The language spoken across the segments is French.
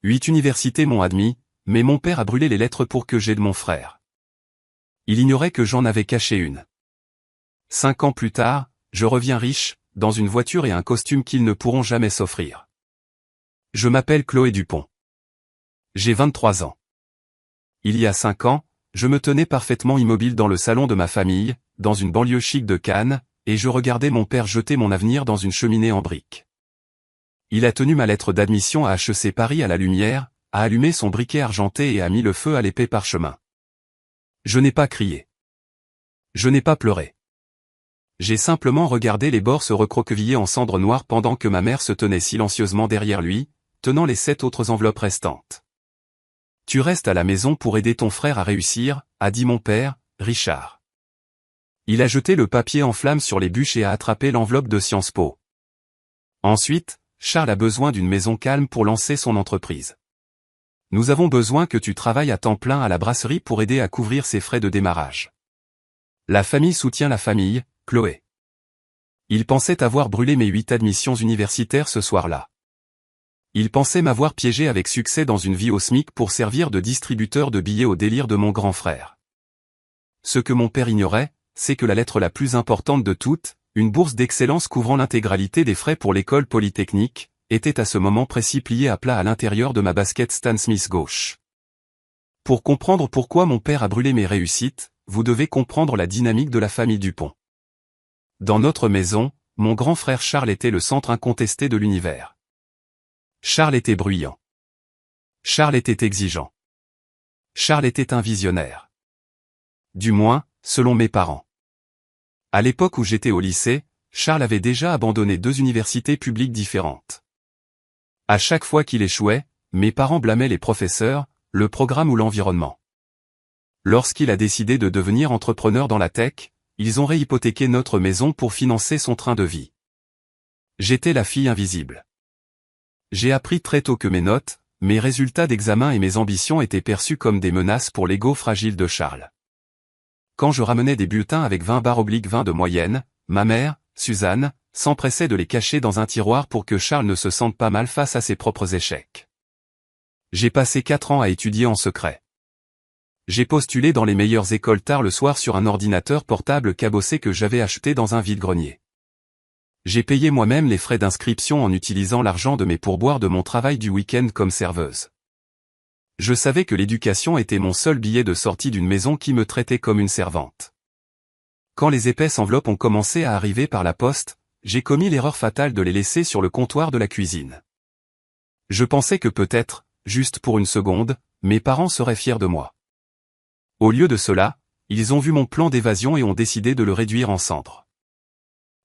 8 universités m'ont admis, mais mon père a brûlé les lettres pour que j'aide mon frère. Il ignorait que j'en avais caché une. 5 ans plus tard, je reviens riche, dans une voiture et un costume qu'ils ne pourront jamais s'offrir. Je m'appelle Chloé Dupont. J'ai 23 ans. Il y a 5 ans, je me tenais parfaitement immobile dans le salon de ma famille, dans une banlieue chic de Cannes, et je regardais mon père jeter mon avenir dans une cheminée en briques. Il a tenu ma lettre d'admission à HEC Paris à la lumière, a allumé son briquet argenté et a mis le feu à l'épais parchemin. Je n'ai pas crié. Je n'ai pas pleuré. J'ai simplement regardé les bords se recroqueviller en cendres noires pendant que ma mère se tenait silencieusement derrière lui, tenant les 7 autres enveloppes restantes. « Tu restes à la maison pour aider ton frère à réussir », a dit mon père, Richard. Il a jeté le papier en flammes sur les bûches et a attrapé l'enveloppe de Sciences Po. Ensuite, Charles a besoin d'une maison calme pour lancer son entreprise. Nous avons besoin que tu travailles à temps plein à la brasserie pour aider à couvrir ses frais de démarrage. La famille soutient la famille, Chloé. Il pensait avoir brûlé mes 8 admissions universitaires ce soir-là. Il pensait m'avoir piégé avec succès dans une vie au SMIC pour servir de distributeur de billets au délire de mon grand frère. Ce que mon père ignorait, c'est que la lettre la plus importante de toutes, une bourse d'excellence couvrant l'intégralité des frais pour l'école polytechnique, était à ce moment précis pliée à plat à l'intérieur de ma basket Stan Smith gauche. Pour comprendre pourquoi mon père a brûlé mes réussites, vous devez comprendre la dynamique de la famille Dupont. Dans notre maison, mon grand frère Charles était le centre incontesté de l'univers. Charles était bruyant. Charles était exigeant. Charles était un visionnaire. Du moins, selon mes parents. À l'époque où j'étais au lycée, Charles avait déjà abandonné 2 universités publiques différentes. À chaque fois qu'il échouait, mes parents blâmaient les professeurs, le programme ou l'environnement. Lorsqu'il a décidé de devenir entrepreneur dans la tech, ils ont réhypothéqué notre maison pour financer son train de vie. J'étais la fille invisible. J'ai appris très tôt que mes notes, mes résultats d'examen et mes ambitions étaient perçus comme des menaces pour l'ego fragile de Charles. Quand je ramenais des bulletins avec 20/20 de moyenne, ma mère, Suzanne, s'empressait de les cacher dans un tiroir pour que Charles ne se sente pas mal face à ses propres échecs. J'ai passé 4 ans à étudier en secret. J'ai postulé dans les meilleures écoles tard le soir sur un ordinateur portable cabossé que j'avais acheté dans un vide-grenier. J'ai payé moi-même les frais d'inscription en utilisant l'argent de mes pourboires de mon travail du week-end comme serveuse. Je savais que l'éducation était mon seul billet de sortie d'une maison qui me traitait comme une servante. Quand les épaisses enveloppes ont commencé à arriver par la poste, j'ai commis l'erreur fatale de les laisser sur le comptoir de la cuisine. Je pensais que peut-être, juste pour une seconde, mes parents seraient fiers de moi. Au lieu de cela, ils ont vu mon plan d'évasion et ont décidé de le réduire en cendres.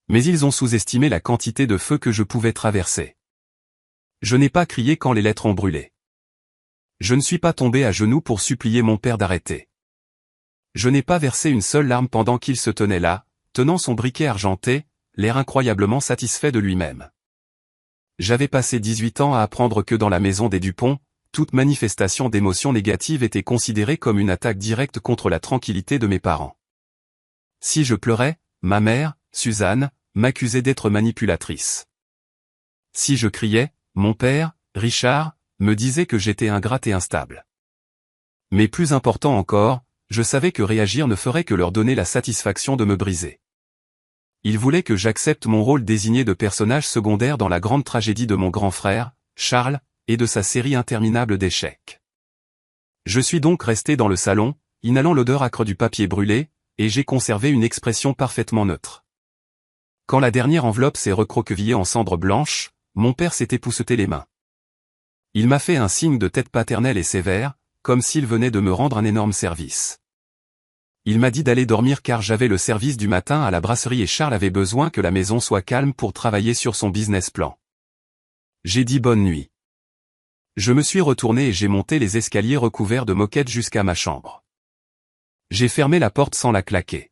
Mais ils ont sous-estimé la quantité de feu que je pouvais traverser. Je n'ai pas crié quand les lettres ont brûlé. Je ne suis pas tombé à genoux pour supplier mon père d'arrêter. Je n'ai pas versé une seule larme pendant qu'il se tenait là, tenant son briquet argenté, l'air incroyablement satisfait de lui-même. J'avais passé 18 ans à apprendre que dans la maison des Dupont, toute manifestation d'émotions négatives était considérée comme une attaque directe contre la tranquillité de mes parents. Si je pleurais, ma mère, Suzanne, m'accusait d'être manipulatrice. Si je criais, mon père, Richard, me disait que j'étais ingrate et instable. Mais plus important encore, je savais que réagir ne ferait que leur donner la satisfaction de me briser. Ils voulaient que j'accepte mon rôle désigné de personnage secondaire dans la grande tragédie de mon grand frère, Charles, et de sa série interminable d'échecs. Je suis donc resté dans le salon, inhalant l'odeur âcre du papier brûlé, et j'ai conservé une expression parfaitement neutre. Quand la dernière enveloppe s'est recroquevillée en cendres blanches, mon père s'est épousseté les mains. Il m'a fait un signe de tête paternel et sévère, comme s'il venait de me rendre un énorme service. Il m'a dit d'aller dormir car j'avais le service du matin à la brasserie et Charles avait besoin que la maison soit calme pour travailler sur son business plan. J'ai dit bonne nuit. Je me suis retourné et j'ai monté les escaliers recouverts de moquettes jusqu'à ma chambre. J'ai fermé la porte sans la claquer.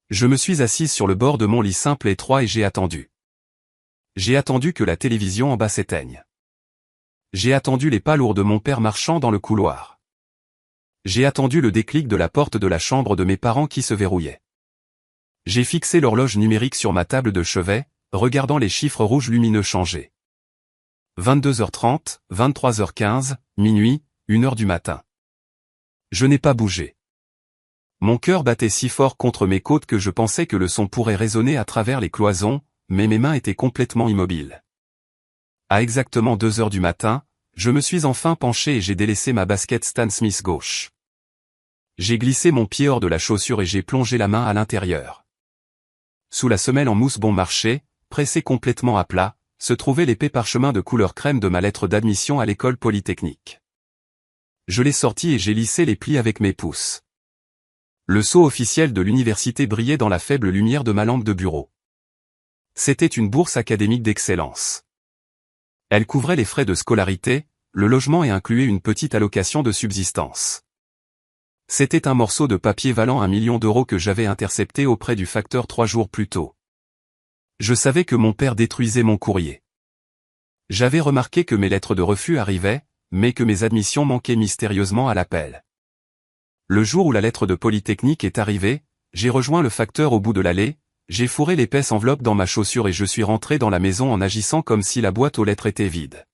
Je me suis assise sur le bord de mon lit simple et étroit et j'ai attendu. J'ai attendu que la télévision en bas s'éteigne. J'ai attendu les pas lourds de mon père marchant dans le couloir. J'ai attendu le déclic de la porte de la chambre de mes parents qui se verrouillait. J'ai fixé l'horloge numérique sur ma table de chevet, regardant les chiffres rouges lumineux changer. 22h30, 23h15, minuit, 1h du matin. Je n'ai pas bougé. Mon cœur battait si fort contre mes côtes que je pensais que le son pourrait résonner à travers les cloisons, mais mes mains étaient complètement immobiles. À exactement 2h du matin, je me suis enfin penché et j'ai délaissé ma basket Stan Smith gauche. J'ai glissé mon pied hors de la chaussure et j'ai plongé la main à l'intérieur. Sous la semelle en mousse bon marché, pressée complètement à plat, se trouvait l'épais parchemin de couleur crème de ma lettre d'admission à l'école polytechnique. Je l'ai sorti et j'ai lissé les plis avec mes pouces. Le sceau officiel de l'université brillait dans la faible lumière de ma lampe de bureau. C'était une bourse académique d'excellence. Elle couvrait les frais de scolarité, le logement et incluait une petite allocation de subsistance. C'était un morceau de papier valant 1 million d'euros que j'avais intercepté auprès du facteur 3 jours plus tôt. Je savais que mon père détruisait mon courrier. J'avais remarqué que mes lettres de refus arrivaient, mais que mes admissions manquaient mystérieusement à l'appel. Le jour où la lettre de Polytechnique est arrivée, j'ai rejoint le facteur au bout de l'allée, j'ai fourré l'épaisse enveloppe dans ma chaussure et je suis rentré dans la maison en agissant comme si la boîte aux lettres était vide.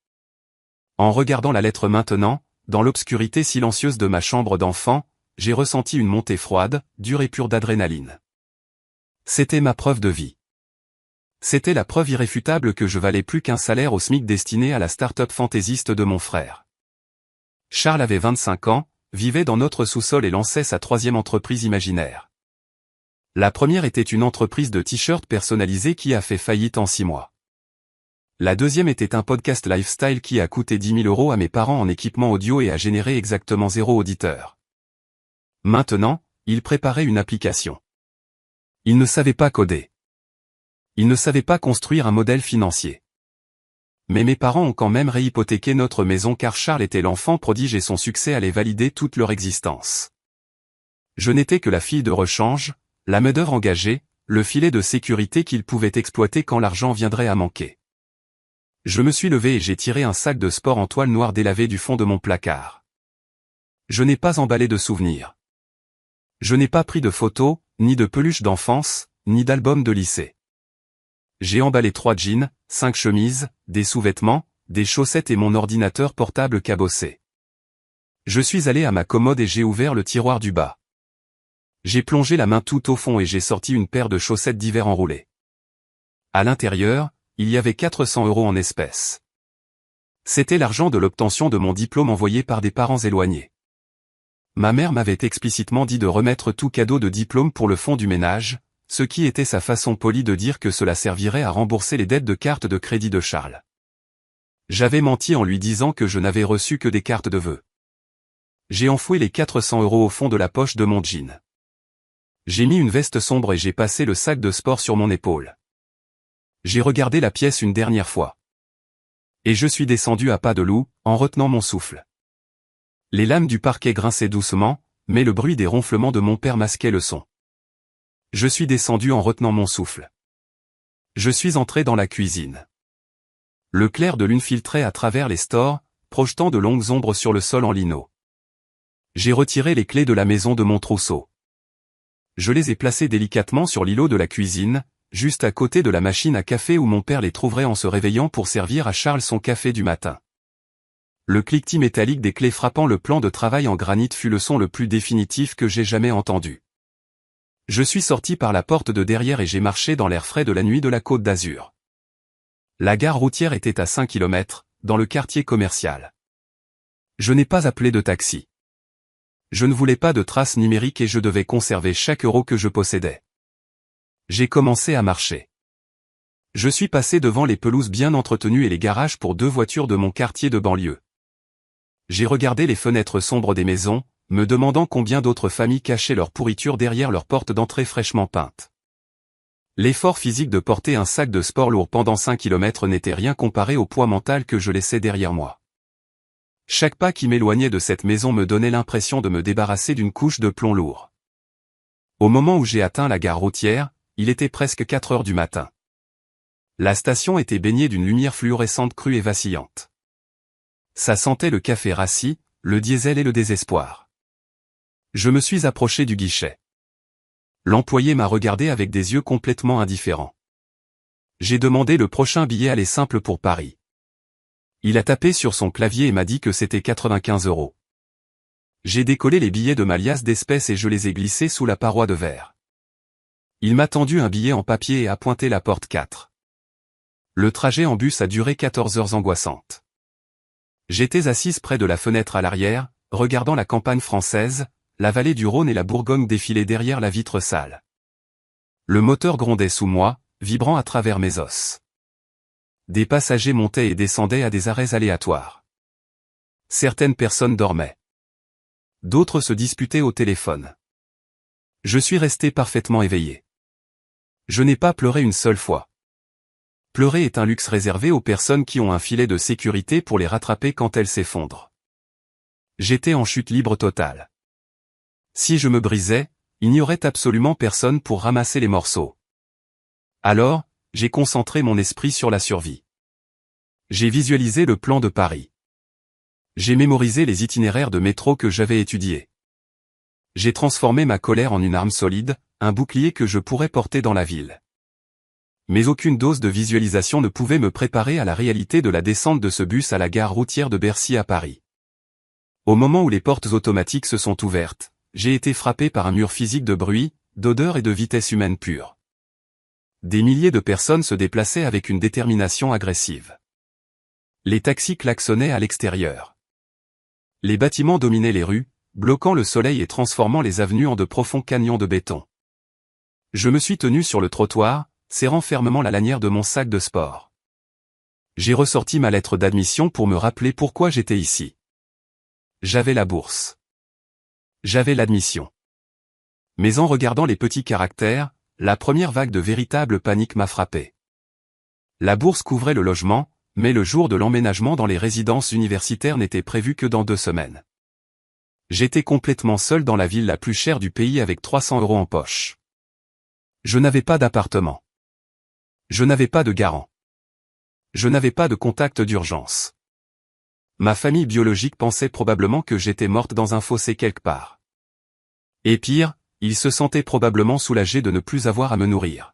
En regardant la lettre maintenant, dans l'obscurité silencieuse de ma chambre d'enfant, j'ai ressenti une montée froide, dure et pure d'adrénaline. C'était ma preuve de vie. C'était la preuve irréfutable que je valais plus qu'un salaire au SMIC destiné à la start-up fantaisiste de mon frère. Charles avait 25 ans, vivait dans notre sous-sol et lançait sa 3e entreprise imaginaire. La première était une entreprise de t-shirts personnalisés qui a fait faillite en 6 mois. La deuxième était un podcast lifestyle qui a coûté 10 000 euros à mes parents en équipement audio et a généré exactement 0 auditeur. Maintenant, il préparait une application. Il ne savait pas coder. Il ne savait pas construire un modèle financier. Mais mes parents ont quand même réhypothéqué notre maison car Charles était l'enfant prodige et son succès allait valider toute leur existence. Je n'étais que la fille de rechange, la main-d'œuvre engagée, le filet de sécurité qu'ils pouvaient exploiter quand l'argent viendrait à manquer. Je me suis levé et j'ai tiré un sac de sport en toile noire délavé du fond de mon placard. Je n'ai pas emballé de souvenirs. Je n'ai pas pris de photos, ni de peluches d'enfance, ni d'albums de lycée. J'ai emballé 3 jeans, 5 chemises, des sous-vêtements, des chaussettes et mon ordinateur portable cabossé. Je suis allé à ma commode et j'ai ouvert le tiroir du bas. J'ai plongé la main tout au fond et j'ai sorti une paire de chaussettes d'hiver enroulées. À l'intérieur, il y avait 400 euros en espèces. C'était l'argent de l'obtention de mon diplôme envoyé par des parents éloignés. Ma mère m'avait explicitement dit de remettre tout cadeau de diplôme pour le fonds du ménage, ce qui était sa façon polie de dire que cela servirait à rembourser les dettes de carte de crédit de Charles. J'avais menti en lui disant que je n'avais reçu que des cartes de vœux. J'ai enfoui les 400 euros au fond de la poche de mon jean. J'ai mis une veste sombre et j'ai passé le sac de sport sur mon épaule. J'ai regardé la pièce une dernière fois. Et je suis descendu à pas de loup, en retenant mon souffle. Les lames du parquet grinçaient doucement, mais le bruit des ronflements de mon père masquait le son. Je suis descendu en retenant mon souffle. Je suis entré dans la cuisine. Le clair de lune filtrait à travers les stores, projetant de longues ombres sur le sol en lino. J'ai retiré les clés de la maison de mon trousseau. Je les ai placées délicatement sur l'îlot de la cuisine, juste à côté de la machine à café où mon père les trouverait en se réveillant pour servir à Charles son café du matin. Le cliquetis métallique des clés frappant le plan de travail en granit fut le son le plus définitif que j'ai jamais entendu. Je suis sorti par la porte de derrière et j'ai marché dans l'air frais de la nuit de la Côte d'Azur. La gare routière était à 5 km, dans le quartier commercial. Je n'ai pas appelé de taxi. Je ne voulais pas de traces numériques et je devais conserver chaque euro que je possédais. J'ai commencé à marcher. Je suis passé devant les pelouses bien entretenues et les garages pour 2 voitures de mon quartier de banlieue. J'ai regardé les fenêtres sombres des maisons, me demandant combien d'autres familles cachaient leur pourriture derrière leurs portes d'entrée fraîchement peintes. L'effort physique de porter un sac de sport lourd pendant 5 km n'était rien comparé au poids mental que je laissais derrière moi. Chaque pas qui m'éloignait de cette maison me donnait l'impression de me débarrasser d'une couche de plomb lourd. Au moment où j'ai atteint la gare routière, il était presque 4 heures du matin. La station était baignée d'une lumière fluorescente crue et vacillante. Ça sentait le café rassis, le diesel et le désespoir. Je me suis approché du guichet. L'employé m'a regardé avec des yeux complètement indifférents. J'ai demandé le prochain billet aller simple pour Paris. Il a tapé sur son clavier et m'a dit que c'était 95 €. J'ai décollé les billets de ma liasse d'espèces et je les ai glissés sous la paroi de verre. Il m'a tendu un billet en papier et a pointé la porte 4. Le trajet en bus a duré 14 heures angoissantes. J'étais assise près de la fenêtre à l'arrière, regardant la campagne française, la vallée du Rhône et la Bourgogne défiler derrière la vitre sale. Le moteur grondait sous moi, vibrant à travers mes os. Des passagers montaient et descendaient à des arrêts aléatoires. Certaines personnes dormaient. D'autres se disputaient au téléphone. Je suis resté parfaitement éveillé. Je n'ai pas pleuré une seule fois. Pleurer est un luxe réservé aux personnes qui ont un filet de sécurité pour les rattraper quand elles s'effondrent. J'étais en chute libre totale. Si je me brisais, il n'y aurait absolument personne pour ramasser les morceaux. Alors, j'ai concentré mon esprit sur la survie. J'ai visualisé le plan de Paris. J'ai mémorisé les itinéraires de métro que j'avais étudiés. J'ai transformé ma colère en une arme solide, un bouclier que je pourrais porter dans la ville. Mais aucune dose de visualisation ne pouvait me préparer à la réalité de la descente de ce bus à la gare routière de Bercy à Paris. Au moment où les portes automatiques se sont ouvertes, j'ai été frappé par un mur physique de bruit, d'odeur et de vitesse humaine pure. Des milliers de personnes se déplaçaient avec une détermination agressive. Les taxis klaxonnaient à l'extérieur. Les bâtiments dominaient les rues, bloquant le soleil et transformant les avenues en de profonds canyons de béton. Je me suis tenu sur le trottoir, serrant fermement la lanière de mon sac de sport. J'ai ressorti ma lettre d'admission pour me rappeler pourquoi j'étais ici. J'avais la bourse. J'avais l'admission. Mais en regardant les petits caractères, la première vague de véritable panique m'a frappé. La bourse couvrait le logement, mais le jour de l'emménagement dans les résidences universitaires n'était prévu que dans 2 semaines. J'étais complètement seul dans la ville la plus chère du pays avec 300 € en poche. Je n'avais pas d'appartement. Je n'avais pas de garant. Je n'avais pas de contact d'urgence. Ma famille biologique pensait probablement que j'étais morte dans un fossé quelque part. Et pire, ils se sentaient probablement soulagés de ne plus avoir à me nourrir.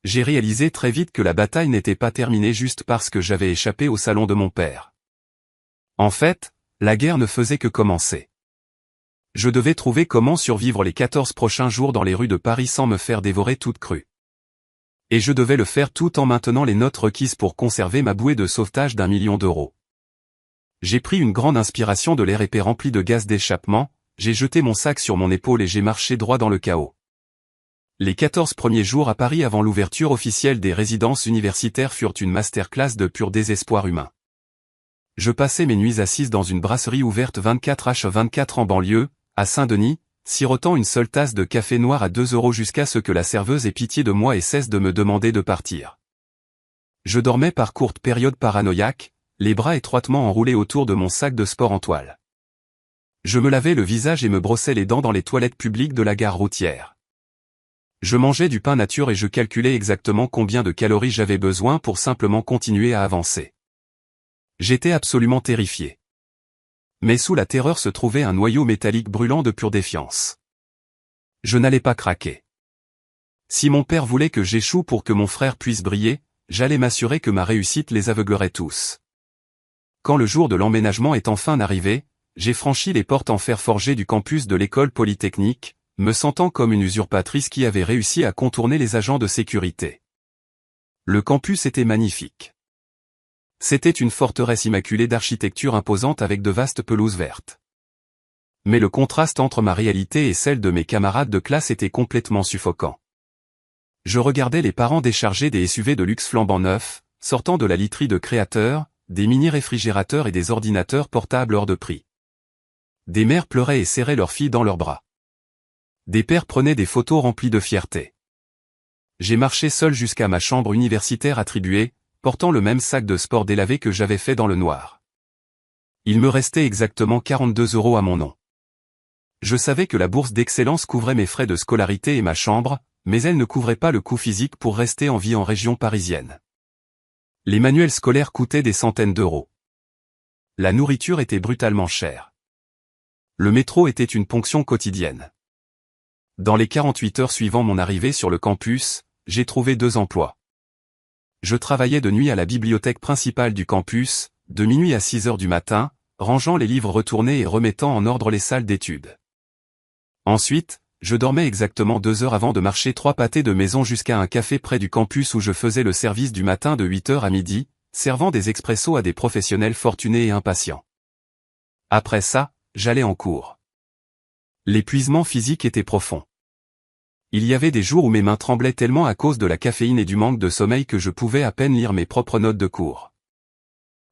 J'ai réalisé très vite que la bataille n'était pas terminée juste parce que j'avais échappé au salon de mon père. En fait, la guerre ne faisait que commencer. Je devais trouver comment survivre les 14 prochains jours dans les rues de Paris sans me faire dévorer toute crue. Et je devais le faire tout en maintenant les notes requises pour conserver ma bouée de sauvetage d'1 million d'euros. J'ai pris une grande inspiration de l'air épais rempli de gaz d'échappement, j'ai jeté mon sac sur mon épaule et j'ai marché droit dans le chaos. Les 14 premiers jours à Paris avant l'ouverture officielle des résidences universitaires furent une masterclass de pur désespoir humain. Je passais mes nuits assise dans une brasserie ouverte 24h24 en banlieue, à Saint-Denis, sirotant une seule tasse de café noir à 2 € jusqu'à ce que la serveuse ait pitié de moi et cesse de me demander de partir. Je dormais par courtes périodes paranoïaques, les bras étroitement enroulés autour de mon sac de sport en toile. Je me lavais le visage et me brossais les dents dans les toilettes publiques de la gare routière. Je mangeais du pain nature et je calculais exactement combien de calories j'avais besoin pour simplement continuer à avancer. J'étais absolument terrifié. Mais sous la terreur se trouvait un noyau métallique brûlant de pure défiance. Je n'allais pas craquer. Si mon père voulait que j'échoue pour que mon frère puisse briller, j'allais m'assurer que ma réussite les aveuglerait tous. Quand le jour de l'emménagement est enfin arrivé, j'ai franchi les portes en fer forgé du campus de l'école polytechnique, me sentant comme une usurpatrice qui avait réussi à contourner les agents de sécurité. Le campus était magnifique. C'était une forteresse immaculée d'architecture imposante avec de vastes pelouses vertes. Mais le contraste entre ma réalité et celle de mes camarades de classe était complètement suffocant. Je regardais les parents décharger des SUV de luxe flambant neufs, sortant de la literie de créateurs, des mini-réfrigérateurs et des ordinateurs portables hors de prix. Des mères pleuraient et serraient leurs filles dans leurs bras. Des pères prenaient des photos remplies de fierté. J'ai marché seul jusqu'à ma chambre universitaire attribuée, portant le même sac de sport délavé que j'avais fait dans le noir. Il me restait exactement 42 € à mon nom. Je savais que la bourse d'excellence couvrait mes frais de scolarité et ma chambre, mais elle ne couvrait pas le coût physique pour rester en vie en région parisienne. Les manuels scolaires coûtaient des centaines d'euros. La nourriture était brutalement chère. Le métro était une ponction quotidienne. Dans les 48 heures suivant mon arrivée sur le campus, j'ai trouvé 2 emplois. Je travaillais de nuit à la bibliothèque principale du campus, de minuit à 6 heures du matin, rangeant les livres retournés et remettant en ordre les salles d'études. Ensuite, je dormais exactement 2 heures avant de marcher 3 pâtés de maison jusqu'à un café près du campus où je faisais le service du matin de 8 heures à midi, servant des expressos à des professionnels fortunés et impatients. Après ça, j'allais en cours. L'épuisement physique était profond. Il y avait des jours où mes mains tremblaient tellement à cause de la caféine et du manque de sommeil que je pouvais à peine lire mes propres notes de cours.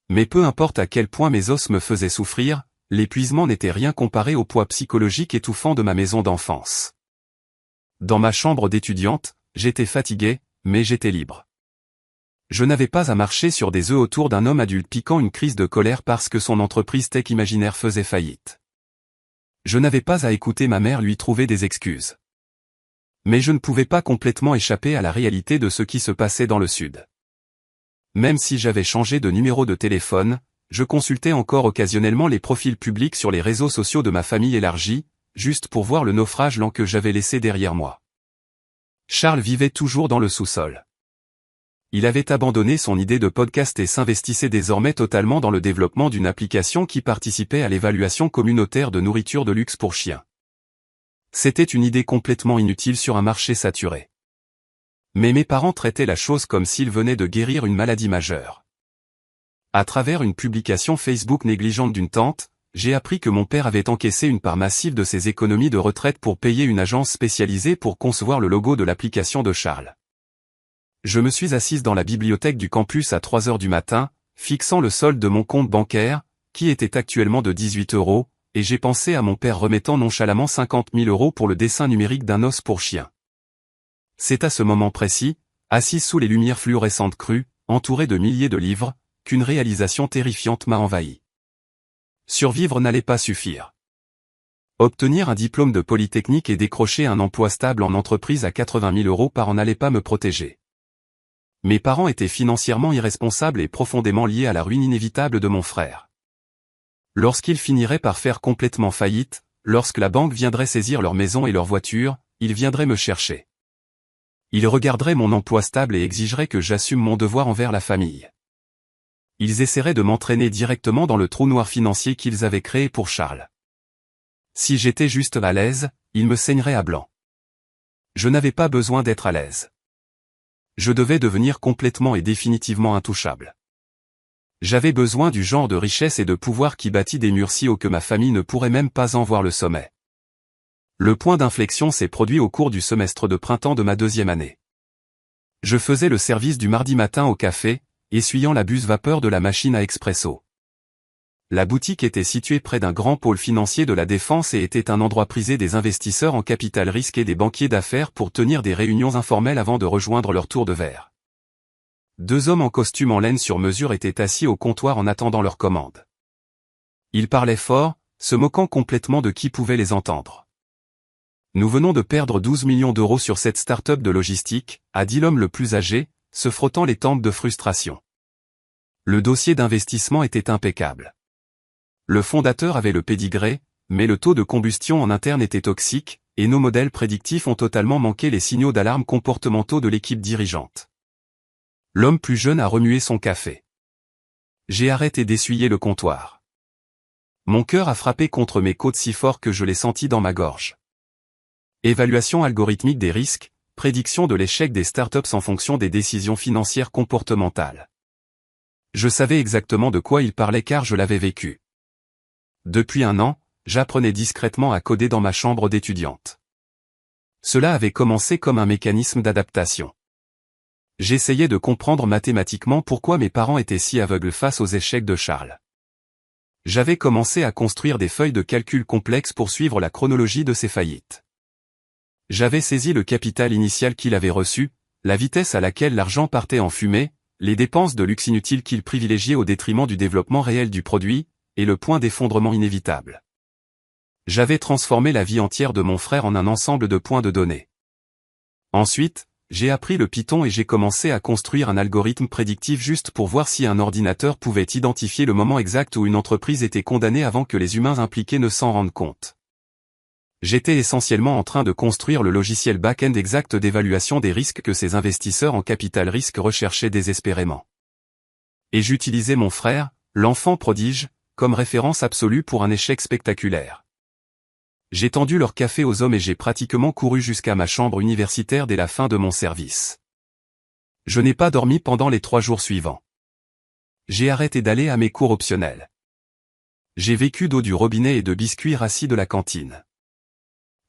Mais peu importe à quel point mes os me faisaient souffrir, l'épuisement n'était rien comparé au poids psychologique étouffant de ma maison d'enfance. Dans ma chambre d'étudiante, j'étais fatigué, mais j'étais libre. Je n'avais pas à marcher sur des œufs autour d'un homme adulte piquant une crise de colère parce que son entreprise tech imaginaire faisait faillite. Je n'avais pas à écouter ma mère lui trouver des excuses. Mais je ne pouvais pas complètement échapper à la réalité de ce qui se passait dans le Sud. Même si j'avais changé de numéro de téléphone, je consultais encore occasionnellement les profils publics sur les réseaux sociaux de ma famille élargie, juste pour voir le naufrage lent que j'avais laissé derrière moi. Charles vivait toujours dans le sous-sol. Il avait abandonné son idée de podcast et s'investissait désormais totalement dans le développement d'une application qui participait à l'évaluation communautaire de nourriture de luxe pour chiens. C'était une idée complètement inutile sur un marché saturé. Mais mes parents traitaient la chose comme s'ils venaient de guérir une maladie majeure. À travers une publication Facebook négligente d'une tante, j'ai appris que mon père avait encaissé une part massive de ses économies de retraite pour payer une agence spécialisée pour concevoir le logo de l'application de Charles. Je me suis assise dans la bibliothèque du campus à 3 heures du matin, fixant le solde de mon compte bancaire, qui était actuellement de 18 €, et j'ai pensé à mon père remettant nonchalamment 50 000 € pour le dessin numérique d'un os pour chien. C'est à ce moment précis, assis sous les lumières fluorescentes crues, entouré de milliers de livres, qu'une réalisation terrifiante m'a envahi. Survivre n'allait pas suffire. Obtenir un diplôme de Polytechnique et décrocher un emploi stable en entreprise à 80 000 € par an n'allait pas me protéger. Mes parents étaient financièrement irresponsables et profondément liés à la ruine inévitable de mon frère. Lorsqu'ils finiraient par faire complètement faillite, lorsque la banque viendrait saisir leur maison et leur voiture, ils viendraient me chercher. Ils regarderaient mon emploi stable et exigeraient que j'assume mon devoir envers la famille. Ils essaieraient de m'entraîner directement dans le trou noir financier qu'ils avaient créé pour Charles. Si j'étais juste à l'aise, ils me saigneraient à blanc. Je n'avais pas besoin d'être à l'aise. Je devais devenir complètement et définitivement intouchable. J'avais besoin du genre de richesse et de pouvoir qui bâtit des murs si hauts que ma famille ne pourrait même pas en voir le sommet. Le point d'inflexion s'est produit au cours du semestre de printemps de ma 2e année. Je faisais le service du mardi matin au café, essuyant la buse vapeur de la machine à expresso. La boutique était située près d'un grand pôle financier de la Défense et était un endroit prisé des investisseurs en capital risque et des banquiers d'affaires pour tenir des réunions informelles avant de rejoindre leur tour de verre. 2 hommes en costume en laine sur mesure étaient assis au comptoir en attendant leur commande. Ils parlaient fort, se moquant complètement de qui pouvait les entendre. Nous venons de perdre 12 millions d'euros sur cette start-up de logistique, a dit l'homme le plus âgé, se frottant les tempes de frustration. Le dossier d'investissement était impeccable. Le fondateur avait le pédigré, mais le taux de combustion en interne était toxique, et nos modèles prédictifs ont totalement manqué les signaux d'alarme comportementaux de l'équipe dirigeante. L'homme plus jeune a remué son café. J'ai arrêté d'essuyer le comptoir. Mon cœur a frappé contre mes côtes si fort que je l'ai senti dans ma gorge. Évaluation algorithmique des risques, prédiction de l'échec des startups en fonction des décisions financières comportementales. Je savais exactement de quoi il parlait car je l'avais vécu. Depuis 1 an, j'apprenais discrètement à coder dans ma chambre d'étudiante. Cela avait commencé comme un mécanisme d'adaptation. J'essayais de comprendre mathématiquement pourquoi mes parents étaient si aveugles face aux échecs de Charles. J'avais commencé à construire des feuilles de calcul complexes pour suivre la chronologie de ses faillites. J'avais saisi le capital initial qu'il avait reçu, la vitesse à laquelle l'argent partait en fumée, les dépenses de luxe inutiles qu'il privilégiait au détriment du développement réel du produit, et le point d'effondrement inévitable. J'avais transformé la vie entière de mon frère en un ensemble de points de données. Ensuite, j'ai appris le Python et j'ai commencé à construire un algorithme prédictif juste pour voir si un ordinateur pouvait identifier le moment exact où une entreprise était condamnée avant que les humains impliqués ne s'en rendent compte. J'étais essentiellement en train de construire le logiciel back-end exact d'évaluation des risques que ces investisseurs en capital risque recherchaient désespérément. Et j'utilisais mon frère, l'enfant prodige, comme référence absolue pour un échec spectaculaire. J'ai tendu leur café aux hommes et j'ai pratiquement couru jusqu'à ma chambre universitaire dès la fin de mon service. Je n'ai pas dormi pendant les 3 jours suivants. J'ai arrêté d'aller à mes cours optionnels. J'ai vécu d'eau du robinet et de biscuits rassis de la cantine.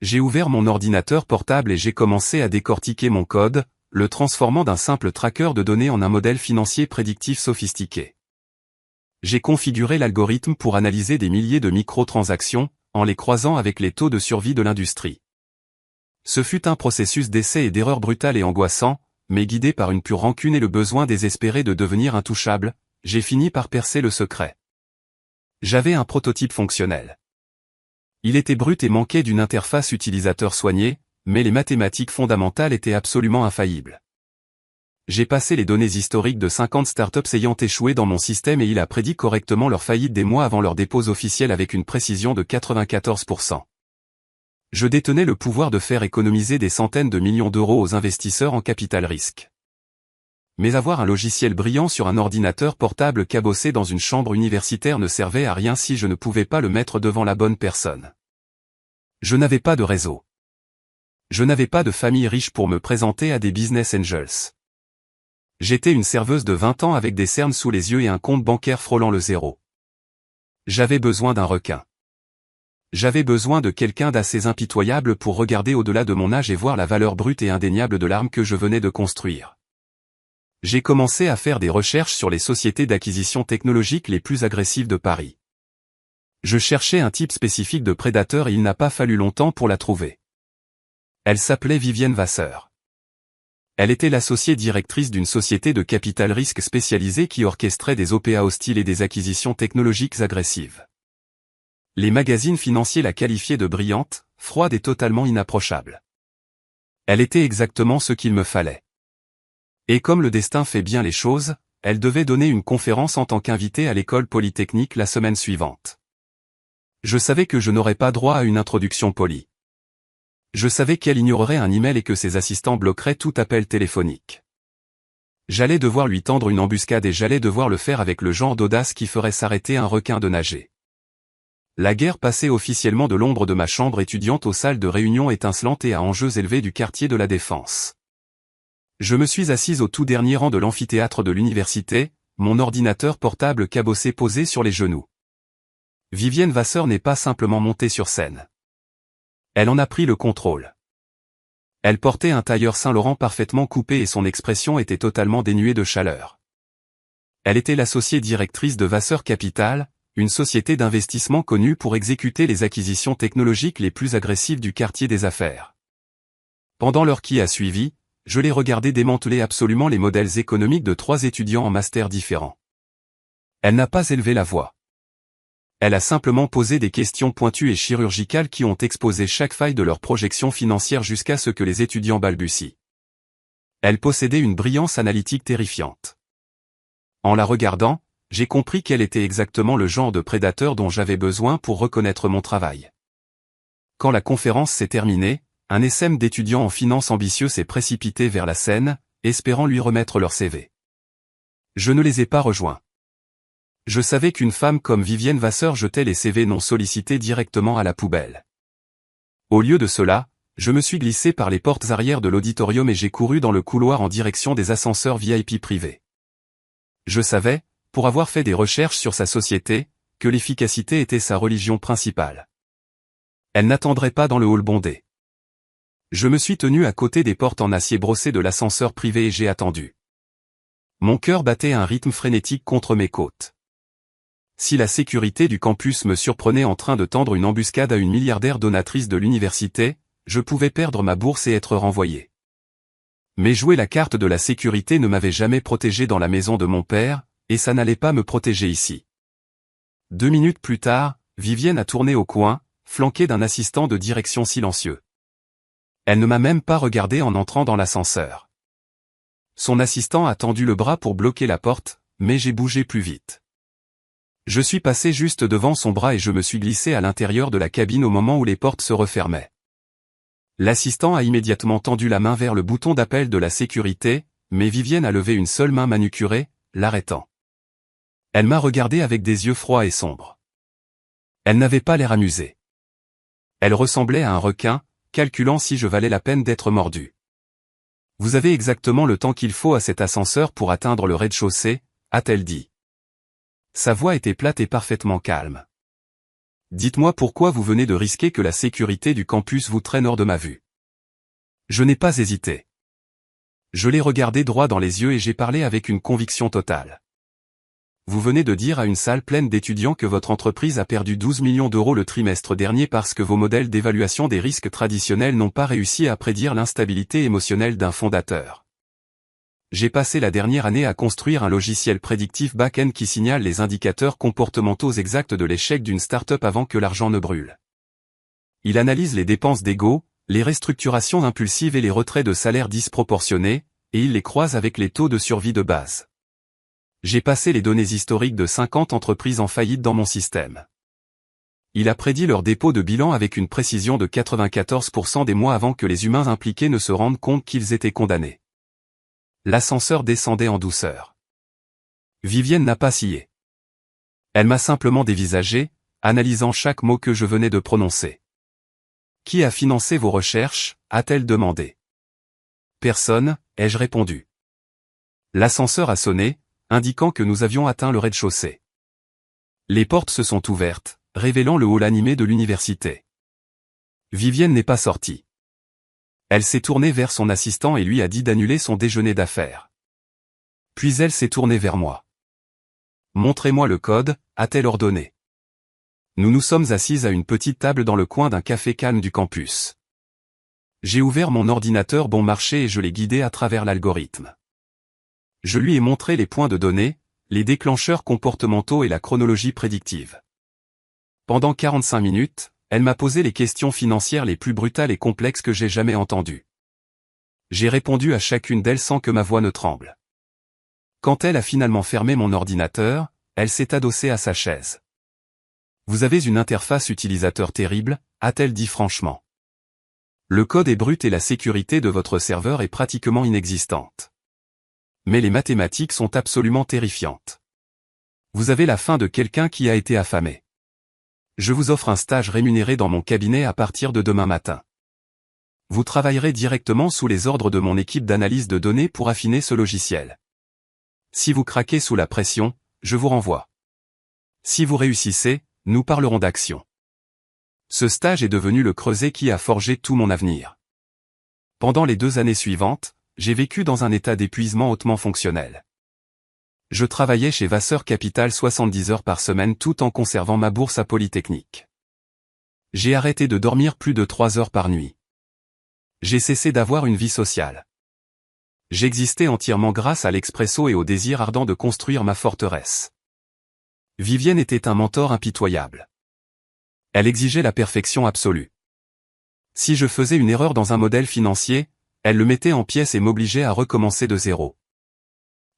J'ai ouvert mon ordinateur portable et j'ai commencé à décortiquer mon code, le transformant d'un simple tracker de données en un modèle financier prédictif sophistiqué. J'ai configuré l'algorithme pour analyser des milliers de microtransactions, en les croisant avec les taux de survie de l'industrie. Ce fut un processus d'essai et d'erreur brutal et angoissant, mais guidé par une pure rancune et le besoin désespéré de devenir intouchable, j'ai fini par percer le secret. J'avais un prototype fonctionnel. Il était brut et manquait d'une interface utilisateur soignée, mais les mathématiques fondamentales étaient absolument infaillibles. J'ai passé les données historiques de 50 startups ayant échoué dans mon système et il a prédit correctement leur faillite des mois avant leur dépôt officiel avec une précision de 94%. Je détenais le pouvoir de faire économiser des centaines de millions d'euros aux investisseurs en capital risque. Mais avoir un logiciel brillant sur un ordinateur portable cabossé dans une chambre universitaire ne servait à rien si je ne pouvais pas le mettre devant la bonne personne. Je n'avais pas de réseau. Je n'avais pas de famille riche pour me présenter à des business angels. J'étais une serveuse de 20 ans avec des cernes sous les yeux et un compte bancaire frôlant le zéro. J'avais besoin d'un requin. J'avais besoin de quelqu'un d'assez impitoyable pour regarder au-delà de mon âge et voir la valeur brute et indéniable de l'arme que je venais de construire. J'ai commencé à faire des recherches sur les sociétés d'acquisition technologique les plus agressives de Paris. Je cherchais un type spécifique de prédateur et il n'a pas fallu longtemps pour la trouver. Elle s'appelait Vivienne Vasseur. Elle était l'associée directrice d'une société de capital risque spécialisée qui orchestrait des OPA hostiles et des acquisitions technologiques agressives. Les magazines financiers la qualifiaient de brillante, froide et totalement inapprochable. Elle était exactement ce qu'il me fallait. Et comme le destin fait bien les choses, elle devait donner une conférence en tant qu'invitée à l'école polytechnique la semaine suivante. Je savais que je n'aurais pas droit à une introduction polie. Je savais qu'elle ignorerait un email et que ses assistants bloqueraient tout appel téléphonique. J'allais devoir lui tendre une embuscade et j'allais devoir le faire avec le genre d'audace qui ferait s'arrêter un requin de nager. La guerre passait officiellement de l'ombre de ma chambre étudiante aux salles de réunion étincelantes et à enjeux élevés du quartier de la Défense. Je me suis assise au tout dernier rang de l'amphithéâtre de l'université, mon ordinateur portable cabossé posé sur les genoux. Vivienne Vasseur n'est pas simplement montée sur scène. Elle en a pris le contrôle. Elle portait un tailleur Saint-Laurent parfaitement coupé et son expression était totalement dénuée de chaleur. Elle était l'associée directrice de Vasseur Capital, une société d'investissement connue pour exécuter les acquisitions technologiques les plus agressives du quartier des affaires. Pendant l'heure qui a suivi, je l'ai regardé démanteler absolument les modèles économiques de 3 étudiants en master différents. Elle n'a pas élevé la voix. Elle a simplement posé des questions pointues et chirurgicales qui ont exposé chaque faille de leur projection financière jusqu'à ce que les étudiants balbutient. Elle possédait une brillance analytique terrifiante. En la regardant, j'ai compris qu'elle était exactement le genre de prédateur dont j'avais besoin pour reconnaître mon travail. Quand la conférence s'est terminée, un essaim d'étudiants en finance ambitieux s'est précipité vers la scène, espérant lui remettre leur CV. Je ne les ai pas rejoints. Je savais qu'une femme comme Vivienne Vasseur jetait les CV non sollicités directement à la poubelle. Au lieu de cela, je me suis glissé par les portes arrière de l'auditorium et j'ai couru dans le couloir en direction des ascenseurs VIP privés. Je savais, pour avoir fait des recherches sur sa société, que l'efficacité était sa religion principale. Elle n'attendrait pas dans le hall bondé. Je me suis tenu à côté des portes en acier brossé de l'ascenseur privé et j'ai attendu. Mon cœur battait à un rythme frénétique contre mes côtes. Si la sécurité du campus me surprenait en train de tendre une embuscade à une milliardaire donatrice de l'université, je pouvais perdre ma bourse et être renvoyé. Mais jouer la carte de la sécurité ne m'avait jamais protégé dans la maison de mon père, et ça n'allait pas me protéger ici. 2 minutes plus tard, Vivienne a tourné au coin, flanquée d'un assistant de direction silencieux. Elle ne m'a même pas regardé en entrant dans l'ascenseur. Son assistant a tendu le bras pour bloquer la porte, mais j'ai bougé plus vite. Je suis passé juste devant son bras et je me suis glissé à l'intérieur de la cabine au moment où les portes se refermaient. L'assistant a immédiatement tendu la main vers le bouton d'appel de la sécurité, mais Vivienne a levé une seule main manucurée, l'arrêtant. Elle m'a regardé avec des yeux froids et sombres. Elle n'avait pas l'air amusée. Elle ressemblait à un requin, calculant si je valais la peine d'être mordu. Vous avez exactement le temps qu'il faut à cet ascenseur pour atteindre le rez-de-chaussée, a-t-elle dit. Sa voix était plate et parfaitement calme. Dites-moi pourquoi vous venez de risquer que la sécurité du campus vous traîne hors de ma vue. Je n'ai pas hésité. Je l'ai regardé droit dans les yeux et j'ai parlé avec une conviction totale. Vous venez de dire à une salle pleine d'étudiants que votre entreprise a perdu 12 millions d'euros le trimestre dernier parce que vos modèles d'évaluation des risques traditionnels n'ont pas réussi à prédire l'instabilité émotionnelle d'un fondateur. J'ai passé la dernière année à construire un logiciel prédictif back-end qui signale les indicateurs comportementaux exacts de l'échec d'une start-up avant que l'argent ne brûle. Il analyse les dépenses d'ego, les restructurations impulsives et les retraits de salaires disproportionnés, et il les croise avec les taux de survie de base. J'ai passé les données historiques de 50 entreprises en faillite dans mon système. Il a prédit leur dépôt de bilan avec une précision de 94% des mois avant que les humains impliqués ne se rendent compte qu'ils étaient condamnés. L'ascenseur descendait en douceur. Vivienne n'a pas scié. Elle m'a simplement dévisagé, analysant chaque mot que je venais de prononcer. Qui a financé vos recherches, a-t-elle demandé. Personne, ai-je répondu. L'ascenseur a sonné, indiquant que nous avions atteint le rez-de-chaussée. Les portes se sont ouvertes, révélant le hall animé de l'université. Vivienne n'est pas sortie. Elle s'est tournée vers son assistant et lui a dit d'annuler son déjeuner d'affaires. Puis elle s'est tournée vers moi. Montrez-moi le code, a-t-elle ordonné. Nous nous sommes assises à une petite table dans le coin d'un café calme du campus. J'ai ouvert mon ordinateur bon marché et je l'ai guidé à travers l'algorithme. Je lui ai montré les points de données, les déclencheurs comportementaux et la chronologie prédictive. Pendant 45 minutes, elle m'a posé les questions financières les plus brutales et complexes que j'ai jamais entendues. J'ai répondu à chacune d'elles sans que ma voix ne tremble. Quand elle a finalement fermé mon ordinateur, elle s'est adossée à sa chaise. Vous avez une interface utilisateur terrible, a-t-elle dit franchement. Le code est brut et la sécurité de votre serveur est pratiquement inexistante. Mais les mathématiques sont absolument terrifiantes. Vous avez la faim de quelqu'un qui a été affamé. Je vous offre un stage rémunéré dans mon cabinet à partir de demain matin. Vous travaillerez directement sous les ordres de mon équipe d'analyse de données pour affiner ce logiciel. Si vous craquez sous la pression, je vous renvoie. Si vous réussissez, nous parlerons d'action. Ce stage est devenu le creuset qui a forgé tout mon avenir. Pendant les 2 années suivantes, j'ai vécu dans un état d'épuisement hautement fonctionnel. Je travaillais chez Vasseur Capital 70 heures par semaine tout en conservant ma bourse à Polytechnique. J'ai arrêté de dormir plus de 3 heures par nuit. J'ai cessé d'avoir une vie sociale. J'existais entièrement grâce à l'expresso et au désir ardent de construire ma forteresse. Vivienne était un mentor impitoyable. Elle exigeait la perfection absolue. Si je faisais une erreur dans un modèle financier, elle le mettait en pièces et m'obligeait à recommencer de zéro.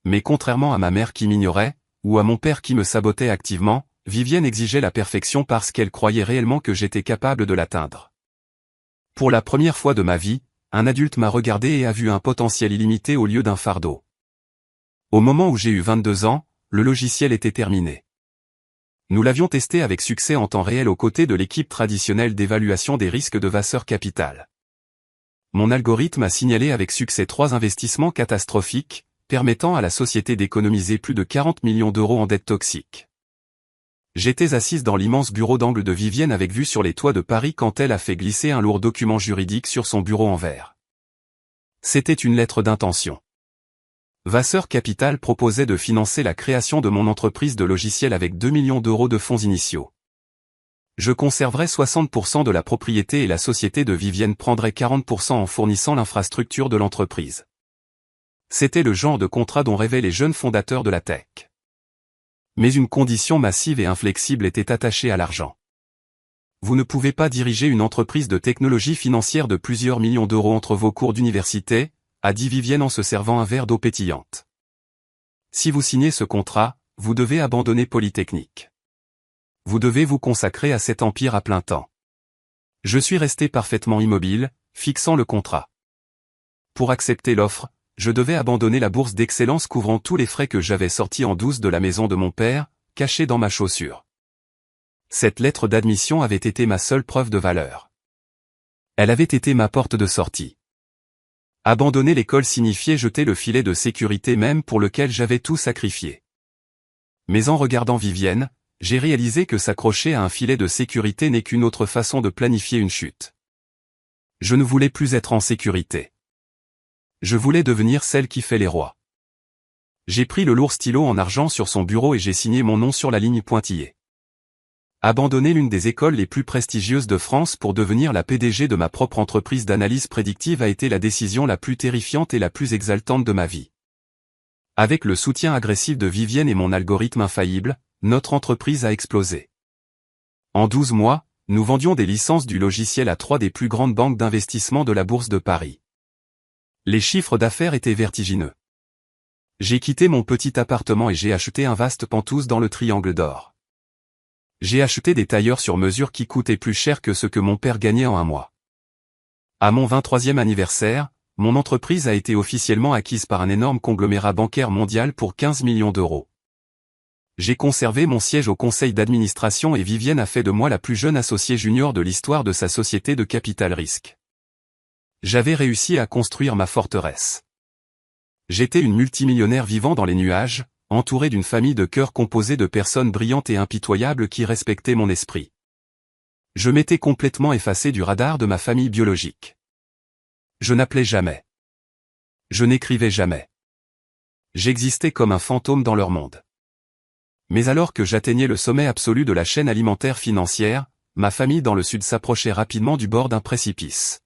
Mais contrairement à ma mère qui m'ignorait, ou à mon père qui me sabotait activement, Vivienne exigeait la perfection parce qu'elle croyait réellement que j'étais capable de l'atteindre. Pour la première fois de ma vie, un adulte m'a regardé et a vu un potentiel illimité au lieu d'un fardeau. Au moment où j'ai eu 22 ans, le logiciel était terminé. Nous l'avions testé avec succès en temps réel aux côtés de l'équipe traditionnelle d'évaluation des risques de Vasseur Capital. Mon algorithme a signalé avec succès 3 investissements catastrophiques, permettant à la société d'économiser plus de 40 millions d'euros en dettes toxiques. J'étais assise dans l'immense bureau d'angle de Vivienne avec vue sur les toits de Paris quand elle a fait glisser un lourd document juridique sur son bureau en verre. C'était une lettre d'intention. Vasseur Capital proposait de financer la création de mon entreprise de logiciels avec 2 millions d'euros de fonds initiaux. Je conserverais 60% de la propriété et la société de Vivienne prendrait 40% en fournissant l'infrastructure de l'entreprise. C'était le genre de contrat dont rêvaient les jeunes fondateurs de la tech. Mais une condition massive et inflexible était attachée à l'argent. Vous ne pouvez pas diriger une entreprise de technologie financière de plusieurs millions d'euros entre vos cours d'université, a dit Vivienne en se servant un verre d'eau pétillante. Si vous signez ce contrat, vous devez abandonner Polytechnique. Vous devez vous consacrer à cet empire à plein temps. Je suis resté parfaitement immobile, fixant le contrat. Pour accepter l'offre, je devais abandonner la bourse d'excellence couvrant tous les frais que j'avais sortis en douce de la maison de mon père, cachée dans ma chaussure. Cette lettre d'admission avait été ma seule preuve de valeur. Elle avait été ma porte de sortie. Abandonner l'école signifiait jeter le filet de sécurité même pour lequel j'avais tout sacrifié. Mais en regardant Vivienne, j'ai réalisé que s'accrocher à un filet de sécurité n'est qu'une autre façon de planifier une chute. Je ne voulais plus être en sécurité. Je voulais devenir celle qui fait les rois. J'ai pris le lourd stylo en argent sur son bureau et j'ai signé mon nom sur la ligne pointillée. Abandonner l'une des écoles les plus prestigieuses de France pour devenir la PDG de ma propre entreprise d'analyse prédictive a été la décision la plus terrifiante et la plus exaltante de ma vie. Avec le soutien agressif de Vivienne et mon algorithme infaillible, notre entreprise a explosé. En 12 mois, nous vendions des licences du logiciel à 3 des plus grandes banques d'investissement de la Bourse de Paris. Les chiffres d'affaires étaient vertigineux. J'ai quitté mon petit appartement et j'ai acheté un vaste Penthouse dans le Triangle d'Or. J'ai acheté des tailleurs sur mesure qui coûtaient plus cher que ce que mon père gagnait en un mois. À mon 23e anniversaire, mon entreprise a été officiellement acquise par un énorme conglomérat bancaire mondial pour 15 millions d'euros. J'ai conservé mon siège au conseil d'administration et Vivienne a fait de moi la plus jeune associée junior de l'histoire de sa société de capital risque. J'avais réussi à construire ma forteresse. J'étais une multimillionnaire vivant dans les nuages, entourée d'une famille de cœurs composée de personnes brillantes et impitoyables qui respectaient mon esprit. Je m'étais complètement effacé du radar de ma famille biologique. Je n'appelais jamais. Je n'écrivais jamais. J'existais comme un fantôme dans leur monde. Mais alors que j'atteignais le sommet absolu de la chaîne alimentaire financière, ma famille dans le sud s'approchait rapidement du bord d'un précipice.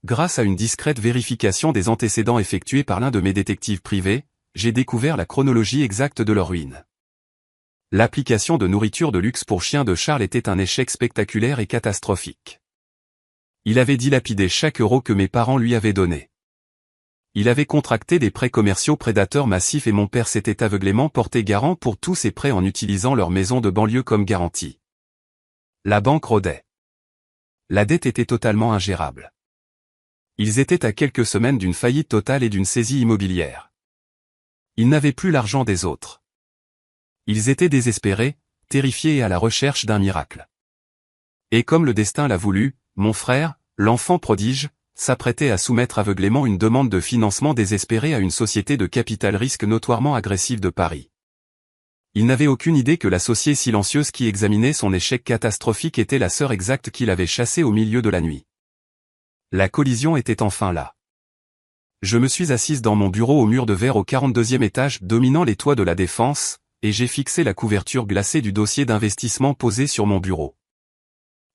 Grâce à une discrète vérification des antécédents effectués par l'un de mes détectives privés, j'ai découvert la chronologie exacte de leur ruine. L'application de nourriture de luxe pour chiens de Charles était un échec spectaculaire et catastrophique. Il avait dilapidé chaque euro que mes parents lui avaient donné. Il avait contracté des prêts commerciaux prédateurs massifs et mon père s'était aveuglément porté garant pour tous ces prêts en utilisant leur maison de banlieue comme garantie. La banque rôdait. La dette était totalement ingérable. Ils étaient à quelques semaines d'une faillite totale et d'une saisie immobilière. Ils n'avaient plus l'argent des autres. Ils étaient désespérés, terrifiés et à la recherche d'un miracle. Et comme le destin l'a voulu, mon frère, l'enfant prodige, s'apprêtait à soumettre aveuglément une demande de financement désespérée à une société de capital risque notoirement agressive de Paris. Il n'avait aucune idée que l'associée silencieuse qui examinait son échec catastrophique était la sœur exacte qu'il avait chassée au milieu de la nuit. La collision était enfin là. Je me suis assise dans mon bureau au mur de verre au 42e étage dominant les toits de la Défense, et j'ai fixé la couverture glacée du dossier d'investissement posé sur mon bureau.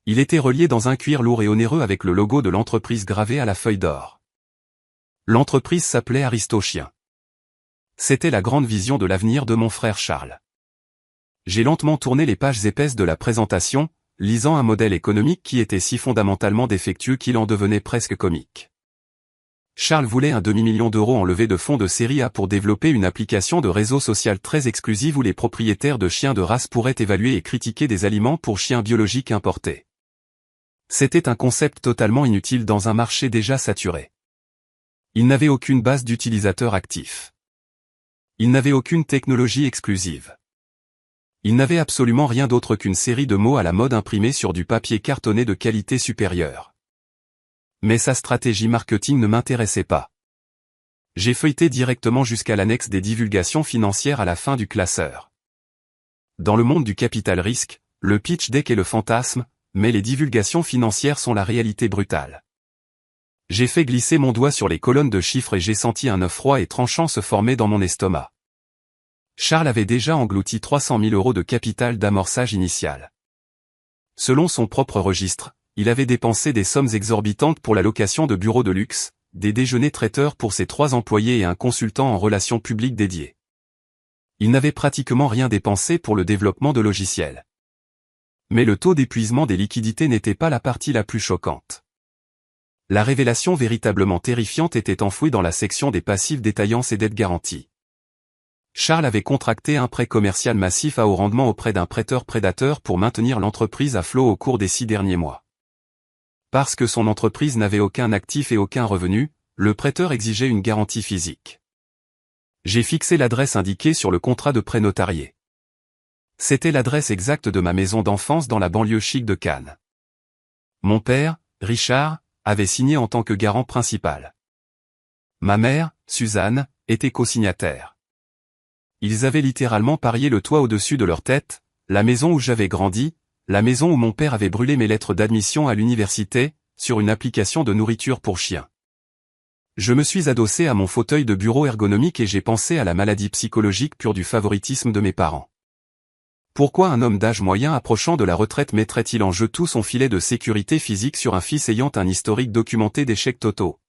Il était relié dans un cuir lourd et onéreux avec le logo de l'entreprise gravé à la feuille d'or. L'entreprise s'appelait Aristochien. C'était la grande vision de l'avenir de mon frère Charles. J'ai lentement tourné les pages épaisses de la présentation, lisant un modèle économique qui était si fondamentalement défectueux qu'il en devenait presque comique. Charles voulait un demi-million d'euros en levée de fonds de série A pour développer une application de réseau social très exclusive où les propriétaires de chiens de race pourraient évaluer et critiquer des aliments pour chiens biologiques importés. C'était un concept totalement inutile dans un marché déjà saturé. Il n'avait aucune base d'utilisateurs actifs. Il n'avait aucune technologie exclusive. Il n'avait absolument rien d'autre qu'une série de mots à la mode imprimés sur du papier cartonné de qualité supérieure. Mais sa stratégie marketing ne m'intéressait pas. J'ai feuilleté directement jusqu'à l'annexe des divulgations financières à la fin du classeur. Dans le monde du capital risque, le pitch deck est le fantasme, mais les divulgations financières sont la réalité brutale. J'ai fait glisser mon doigt sur les colonnes de chiffres et j'ai senti un œuf froid et tranchant se former dans mon estomac. Charles avait déjà englouti 300 000 euros de capital d'amorçage initial. Selon son propre registre, il avait dépensé des sommes exorbitantes pour la location de bureaux de luxe, des déjeuners traiteurs pour ses 3 employés et un consultant en relations publiques dédié. Il n'avait pratiquement rien dépensé pour le développement de logiciels. Mais le taux d'épuisement des liquidités n'était pas la partie la plus choquante. La révélation véritablement terrifiante était enfouie dans la section des passifs détaillance et dettes garanties. Charles avait contracté un prêt commercial massif à haut rendement auprès d'un prêteur prédateur pour maintenir l'entreprise à flot au cours des 6 derniers mois. Parce que son entreprise n'avait aucun actif et aucun revenu, le prêteur exigeait une garantie physique. J'ai fixé l'adresse indiquée sur le contrat de prêt notarié. C'était l'adresse exacte de ma maison d'enfance dans la banlieue chic de Cannes. Mon père, Richard, avait signé en tant que garant principal. Ma mère, Suzanne, était co-signataire. Ils avaient littéralement parié le toit au-dessus de leur tête, la maison où j'avais grandi, la maison où mon père avait brûlé mes lettres d'admission à l'université, sur une application de nourriture pour chiens. Je me suis adossé à mon fauteuil de bureau ergonomique et j'ai pensé à la maladie psychologique pure du favoritisme de mes parents. Pourquoi un homme d'âge moyen approchant de la retraite mettrait-il en jeu tout son filet de sécurité physique sur un fils ayant un historique documenté d'échecs totaux?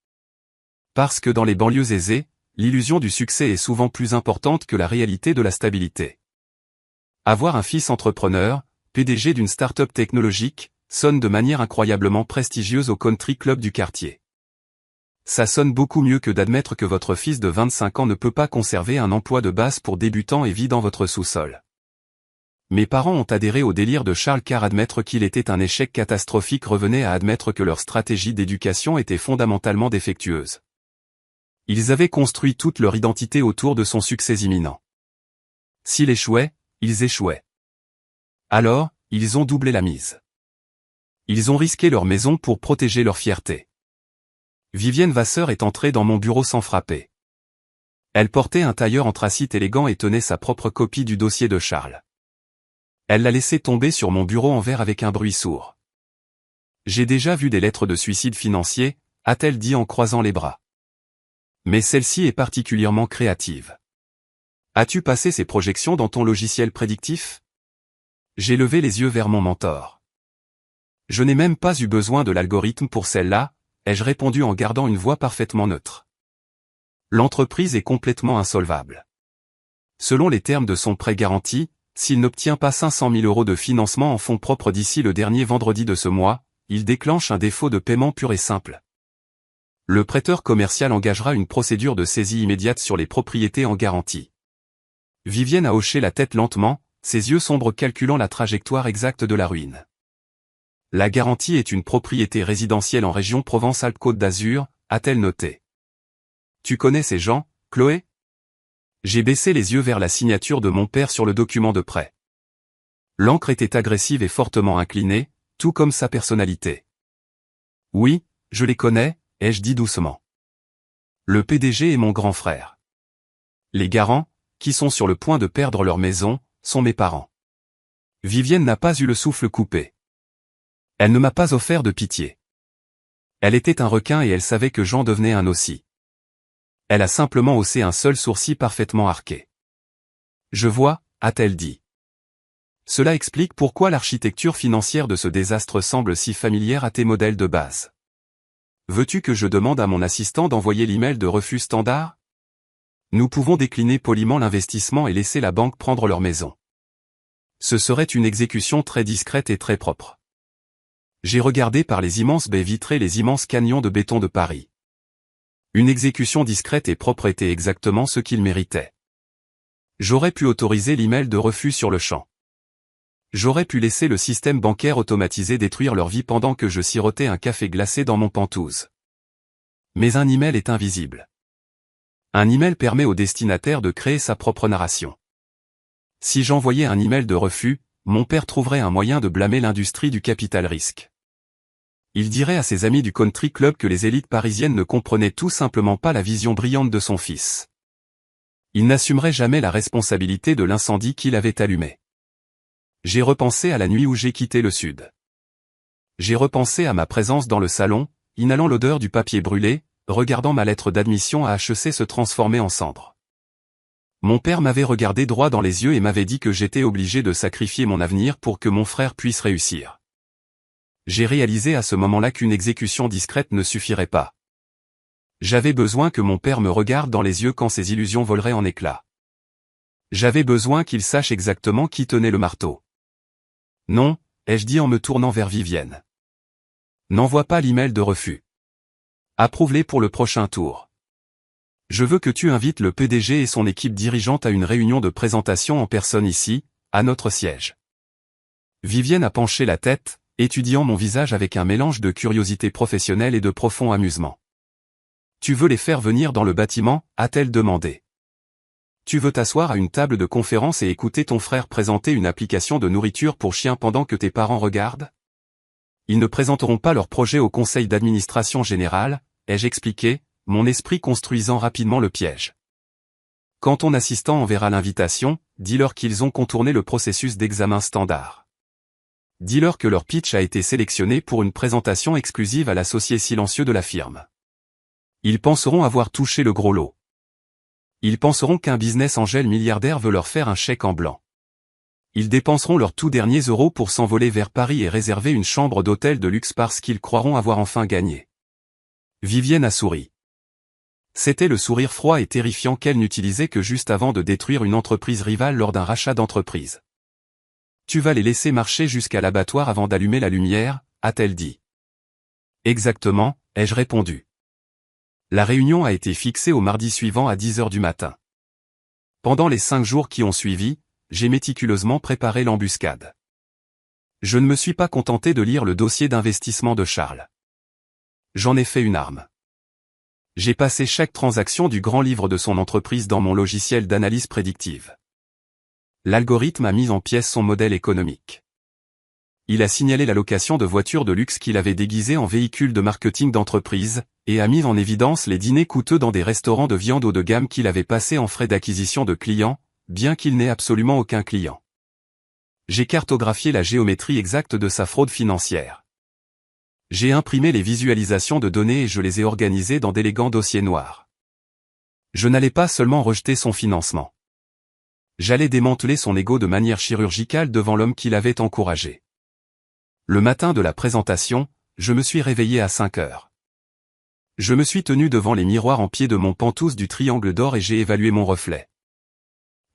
Parce que dans les banlieues aisées, l'illusion du succès est souvent plus importante que la réalité de la stabilité. Avoir un fils entrepreneur, PDG d'une start-up technologique, sonne de manière incroyablement prestigieuse au country club du quartier. Ça sonne beaucoup mieux que d'admettre que votre fils de 25 ans ne peut pas conserver un emploi de base pour débutant et vit dans votre sous-sol. Mes parents ont adhéré au délire de Charles car admettre qu'il était un échec catastrophique revenait à admettre que leur stratégie d'éducation était fondamentalement défectueuse. Ils avaient construit toute leur identité autour de son succès imminent. S'il échouait, ils échouaient. Alors, ils ont doublé la mise. Ils ont risqué leur maison pour protéger leur fierté. Vivienne Vasseur est entrée dans mon bureau sans frapper. Elle portait un tailleur anthracite élégant et tenait sa propre copie du dossier de Charles. Elle l'a laissé tomber sur mon bureau en verre avec un bruit sourd. J'ai déjà vu des lettres de suicide financier, a-t-elle dit en croisant les bras. Mais celle-ci est particulièrement créative. As-tu passé ces projections dans ton logiciel prédictif? J'ai levé les yeux vers mon mentor. Je n'ai même pas eu besoin de l'algorithme pour celle-là, ai-je répondu en gardant une voix parfaitement neutre. L'entreprise est complètement insolvable. Selon les termes de son prêt garanti, s'il n'obtient pas 500 000 € de financement en fonds propres d'ici le dernier vendredi de ce mois, il déclenche un défaut de paiement pur et simple. Le prêteur commercial engagera une procédure de saisie immédiate sur les propriétés en garantie. Vivienne a hoché la tête lentement, ses yeux sombres calculant la trajectoire exacte de la ruine. La garantie est une propriété résidentielle en région Provence-Alpes-Côte d'Azur, a-t-elle noté. Tu connais ces gens, Chloé? J'ai baissé les yeux vers la signature de mon père sur le document de prêt. L'encre était agressive et fortement inclinée, tout comme sa personnalité. Oui, je les connais, ai-je dit doucement. Le PDG est mon grand frère. Les garants, qui sont sur le point de perdre leur maison, sont mes parents. Vivienne n'a pas eu le souffle coupé. Elle ne m'a pas offert de pitié. Elle était un requin et elle savait que j'en devenais un aussi. Elle a simplement haussé un seul sourcil parfaitement arqué. Je vois, a-t-elle dit. Cela explique pourquoi l'architecture financière de ce désastre semble si familière à tes modèles de base. Veux-tu que je demande à mon assistant d'envoyer l'email de refus standard? Nous pouvons décliner poliment l'investissement et laisser la banque prendre leur maison. Ce serait une exécution très discrète et très propre. J'ai regardé par les immenses baies vitrées les immenses canyons de béton de Paris. Une exécution discrète et propre était exactement ce qu'il méritait. J'aurais pu autoriser l'email de refus sur le champ. J'aurais pu laisser le système bancaire automatisé détruire leur vie pendant que je sirotais un café glacé dans mon Penthouse. Mais un email est invisible. Un email permet au destinataire de créer sa propre narration. Si j'envoyais un email de refus, mon père trouverait un moyen de blâmer l'industrie du capital risque. Il dirait à ses amis du country club que les élites parisiennes ne comprenaient tout simplement pas la vision brillante de son fils. Il n'assumerait jamais la responsabilité de l'incendie qu'il avait allumé. J'ai repensé à la nuit où j'ai quitté le Sud. J'ai repensé à ma présence dans le salon, inhalant l'odeur du papier brûlé, regardant ma lettre d'admission à HEC se transformer en cendres. Mon père m'avait regardé droit dans les yeux et m'avait dit que j'étais obligé de sacrifier mon avenir pour que mon frère puisse réussir. J'ai réalisé à ce moment-là qu'une exécution discrète ne suffirait pas. J'avais besoin que mon père me regarde dans les yeux quand ses illusions voleraient en éclats. J'avais besoin qu'il sache exactement qui tenait le marteau. Non, ai-je dit en me tournant vers Vivienne. N'envoie pas l'email de refus. Approuve-les pour le prochain tour. Je veux que tu invites le PDG et son équipe dirigeante à une réunion de présentation en personne ici, à notre siège. Vivienne a penché la tête, étudiant mon visage avec un mélange de curiosité professionnelle et de profond amusement. Tu veux les faire venir dans le bâtiment, a-t-elle demandé. Tu veux t'asseoir à une table de conférence et écouter ton frère présenter une application de nourriture pour chiens pendant que tes parents regardent? Ils ne présenteront pas leur projet au conseil d'administration général, ai-je expliqué, mon esprit construisant rapidement le piège. Quand ton assistant enverra l'invitation, dis-leur qu'ils ont contourné le processus d'examen standard. Dis-leur que leur pitch a été sélectionné pour une présentation exclusive à l'associé silencieux de la firme. Ils penseront avoir touché le gros lot. Ils penseront qu'un business angel milliardaire veut leur faire un chèque en blanc. Ils dépenseront leurs tout derniers euros pour s'envoler vers Paris et réserver une chambre d'hôtel de luxe parce qu'ils croiront avoir enfin gagné. Vivienne a souri. C'était le sourire froid et terrifiant qu'elle n'utilisait que juste avant de détruire une entreprise rivale lors d'un rachat d'entreprise. Tu vas les laisser marcher jusqu'à l'abattoir avant d'allumer la lumière, a-t-elle dit. Exactement, ai-je répondu. La réunion a été fixée au mardi suivant à 10 heures du matin. Pendant les 5 jours qui ont suivi, j'ai méticuleusement préparé l'embuscade. Je ne me suis pas contenté de lire le dossier d'investissement de Charles. J'en ai fait une arme. J'ai passé chaque transaction du grand livre de son entreprise dans mon logiciel d'analyse prédictive. L'algorithme a mis en pièces son modèle économique. Il a signalé la location de voitures de luxe qu'il avait déguisées en véhicules de marketing d'entreprise, et a mis en évidence les dîners coûteux dans des restaurants de viande haut de gamme qu'il avait passés en frais d'acquisition de clients, bien qu'il n'ait absolument aucun client. J'ai cartographié la géométrie exacte de sa fraude financière. J'ai imprimé les visualisations de données et je les ai organisées dans d'élégants dossiers noirs. Je n'allais pas seulement rejeter son financement. J'allais démanteler son ego de manière chirurgicale devant l'homme qui l'avait encouragé. Le matin de la présentation, je me suis réveillé à 5 heures. Je me suis tenu devant les miroirs en pied de mon pantouse du triangle d'or et j'ai évalué mon reflet.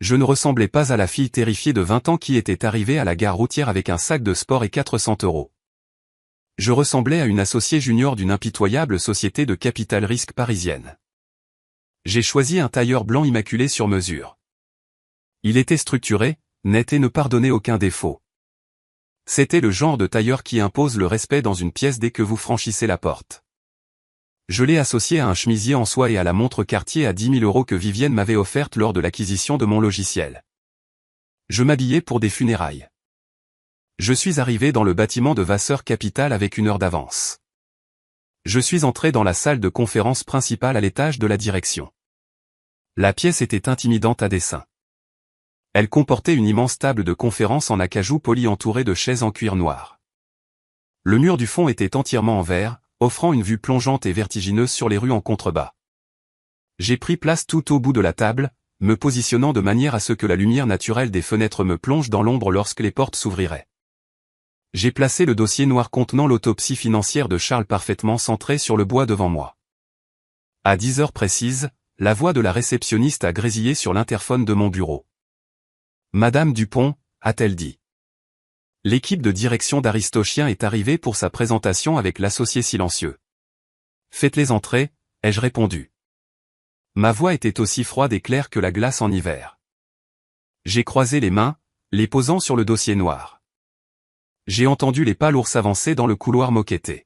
Je ne ressemblais pas à la fille terrifiée de 20 ans qui était arrivée à la gare routière avec un sac de sport et 400 euros. Je ressemblais à une associée junior d'une impitoyable société de capital risque parisienne. J'ai choisi un tailleur blanc immaculé sur mesure. Il était structuré, net et ne pardonnait aucun défaut. C'était le genre de tailleur qui impose le respect dans une pièce dès que vous franchissez la porte. Je l'ai associé à un chemisier en soie et à la montre Cartier à 10 000 euros que Vivienne m'avait offerte lors de l'acquisition de mon logiciel. Je m'habillais pour des funérailles. Je suis arrivé dans le bâtiment de Vasseur Capital avec 1 heure d'avance. Je suis entré dans la salle de conférence principale à l'étage de la direction. La pièce était intimidante à dessein. Elle comportait une immense table de conférence en acajou poli entourée de chaises en cuir noir. Le mur du fond était entièrement en verre, offrant une vue plongeante et vertigineuse sur les rues en contrebas. J'ai pris place tout au bout de la table, me positionnant de manière à ce que la lumière naturelle des fenêtres me plonge dans l'ombre lorsque les portes s'ouvriraient. J'ai placé le dossier noir contenant l'autopsie financière de Charles parfaitement centré sur le bois devant moi. À 10 heures précises, la voix de la réceptionniste a grésillé sur l'interphone de mon bureau. Madame Dupont, a-t-elle dit. L'équipe de direction d'Aristochien est arrivée pour sa présentation avec l'associé silencieux. Faites-les entrer, ai-je répondu. Ma voix était aussi froide et claire que la glace en hiver. J'ai croisé les mains, les posant sur le dossier noir. J'ai entendu les pas lourds s'avancer dans le couloir moquetté.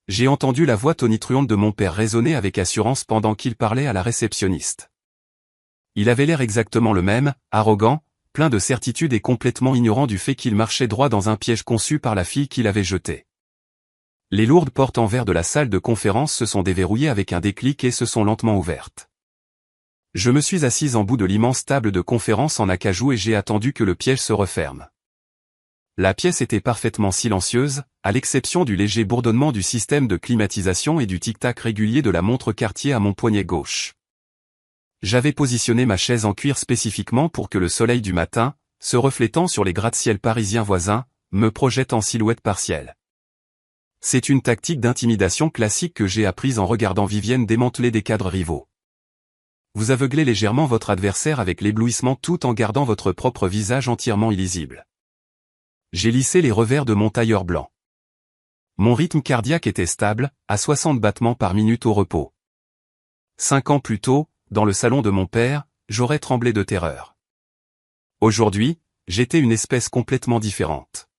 J'ai entendu la voix tonitruante de mon père résonner avec assurance pendant qu'il parlait à la réceptionniste. Il avait l'air exactement le même, arrogant, plein de certitude et complètement ignorant du fait qu'il marchait droit dans un piège conçu par la fille qui l'avait jeté. Les lourdes portes en verre de la salle de conférence se sont déverrouillées avec un déclic et se sont lentement ouvertes. Je me suis assise en bout de l'immense table de conférence en acajou et j'ai attendu que le piège se referme. La pièce était parfaitement silencieuse, à l'exception du léger bourdonnement du système de climatisation et du tic-tac régulier de la montre Cartier à mon poignet gauche. J'avais positionné ma chaise en cuir spécifiquement pour que le soleil du matin, se reflétant sur les gratte-ciel parisiens voisins, me projette en silhouette partielle. C'est une tactique d'intimidation classique que j'ai apprise en regardant Vivienne démanteler des cadres rivaux. Vous aveuglez légèrement votre adversaire avec l'éblouissement tout en gardant votre propre visage entièrement illisible. J'ai lissé les revers de mon tailleur blanc. Mon rythme cardiaque était stable, à 60 battements par minute au repos. 5 ans plus tôt, dans le salon de mon père, j'aurais tremblé de terreur. Aujourd'hui, j'étais une espèce complètement différente.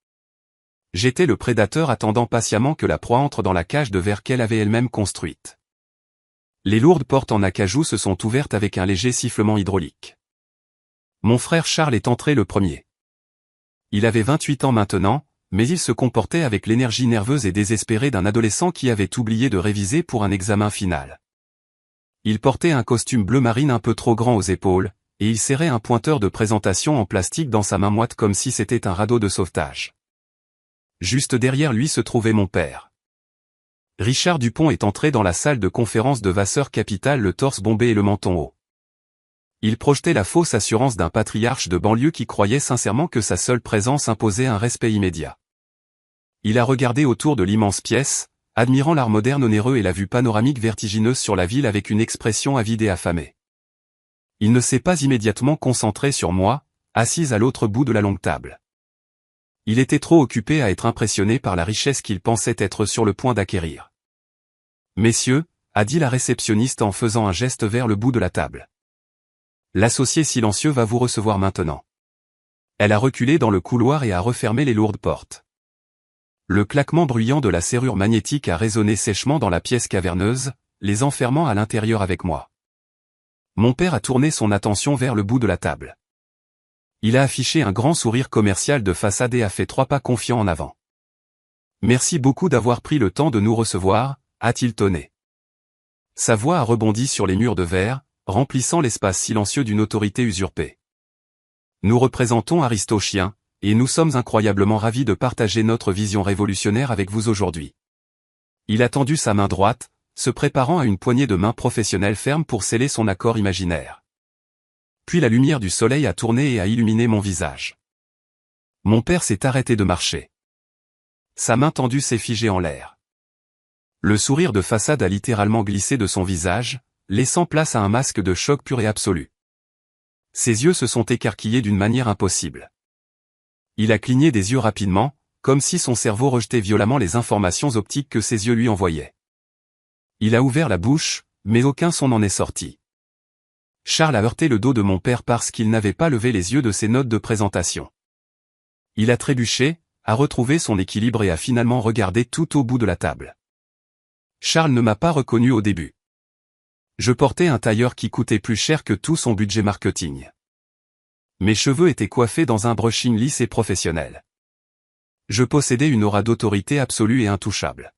J'étais le prédateur attendant patiemment que la proie entre dans la cage de verre qu'elle avait elle-même construite. Les lourdes portes en acajou se sont ouvertes avec un léger sifflement hydraulique. Mon frère Charles est entré le premier. Il avait 28 ans maintenant, mais il se comportait avec l'énergie nerveuse et désespérée d'un adolescent qui avait oublié de réviser pour un examen final. Il portait un costume bleu marine un peu trop grand aux épaules, et il serrait un pointeur de présentation en plastique dans sa main moite comme si c'était un radeau de sauvetage. Juste derrière lui se trouvait mon père. Richard Dupont est entré dans la salle de conférence de Vasseur Capital le torse bombé et le menton haut. Il projetait la fausse assurance d'un patriarche de banlieue qui croyait sincèrement que sa seule présence imposait un respect immédiat. Il a regardé autour de l'immense pièce, admirant l'art moderne onéreux et la vue panoramique vertigineuse sur la ville avec une expression avide et affamée. Il ne s'est pas immédiatement concentré sur moi, assise à l'autre bout de la longue table. Il était trop occupé à être impressionné par la richesse qu'il pensait être sur le point d'acquérir. « Messieurs » a dit la réceptionniste en faisant un geste vers le bout de la table. « L'associé silencieux va vous recevoir maintenant. » Elle a reculé dans le couloir et a refermé les lourdes portes. Le claquement bruyant de la serrure magnétique a résonné sèchement dans la pièce caverneuse, les enfermant à l'intérieur avec moi. Mon père a tourné son attention vers le bout de la table. Il a affiché un grand sourire commercial de façade et a fait 3 pas confiants en avant. « Merci beaucoup d'avoir pris le temps de nous recevoir », a-t-il tonné. Sa voix a rebondi sur les murs de verre, remplissant l'espace silencieux d'une autorité usurpée. Nous représentons Aristochien, et nous sommes incroyablement ravis de partager notre vision révolutionnaire avec vous aujourd'hui. Il a tendu sa main droite, se préparant à une poignée de main professionnelle ferme pour sceller son accord imaginaire. Puis la lumière du soleil a tourné et a illuminé mon visage. Mon père s'est arrêté de marcher. Sa main tendue s'est figée en l'air. Le sourire de façade a littéralement glissé de son visage, laissant place à un masque de choc pur et absolu. Ses yeux se sont écarquillés d'une manière impossible. Il a cligné des yeux rapidement, comme si son cerveau rejetait violemment les informations optiques que ses yeux lui envoyaient. Il a ouvert la bouche, mais aucun son n'en est sorti. Charles a heurté le dos de mon père parce qu'il n'avait pas levé les yeux de ses notes de présentation. Il a trébuché, a retrouvé son équilibre et a finalement regardé tout au bout de la table. Charles ne m'a pas reconnu au début. Je portais un tailleur qui coûtait plus cher que tout son budget marketing. Mes cheveux étaient coiffés dans un brushing lisse et professionnel. Je possédais une aura d'autorité absolue et intouchable.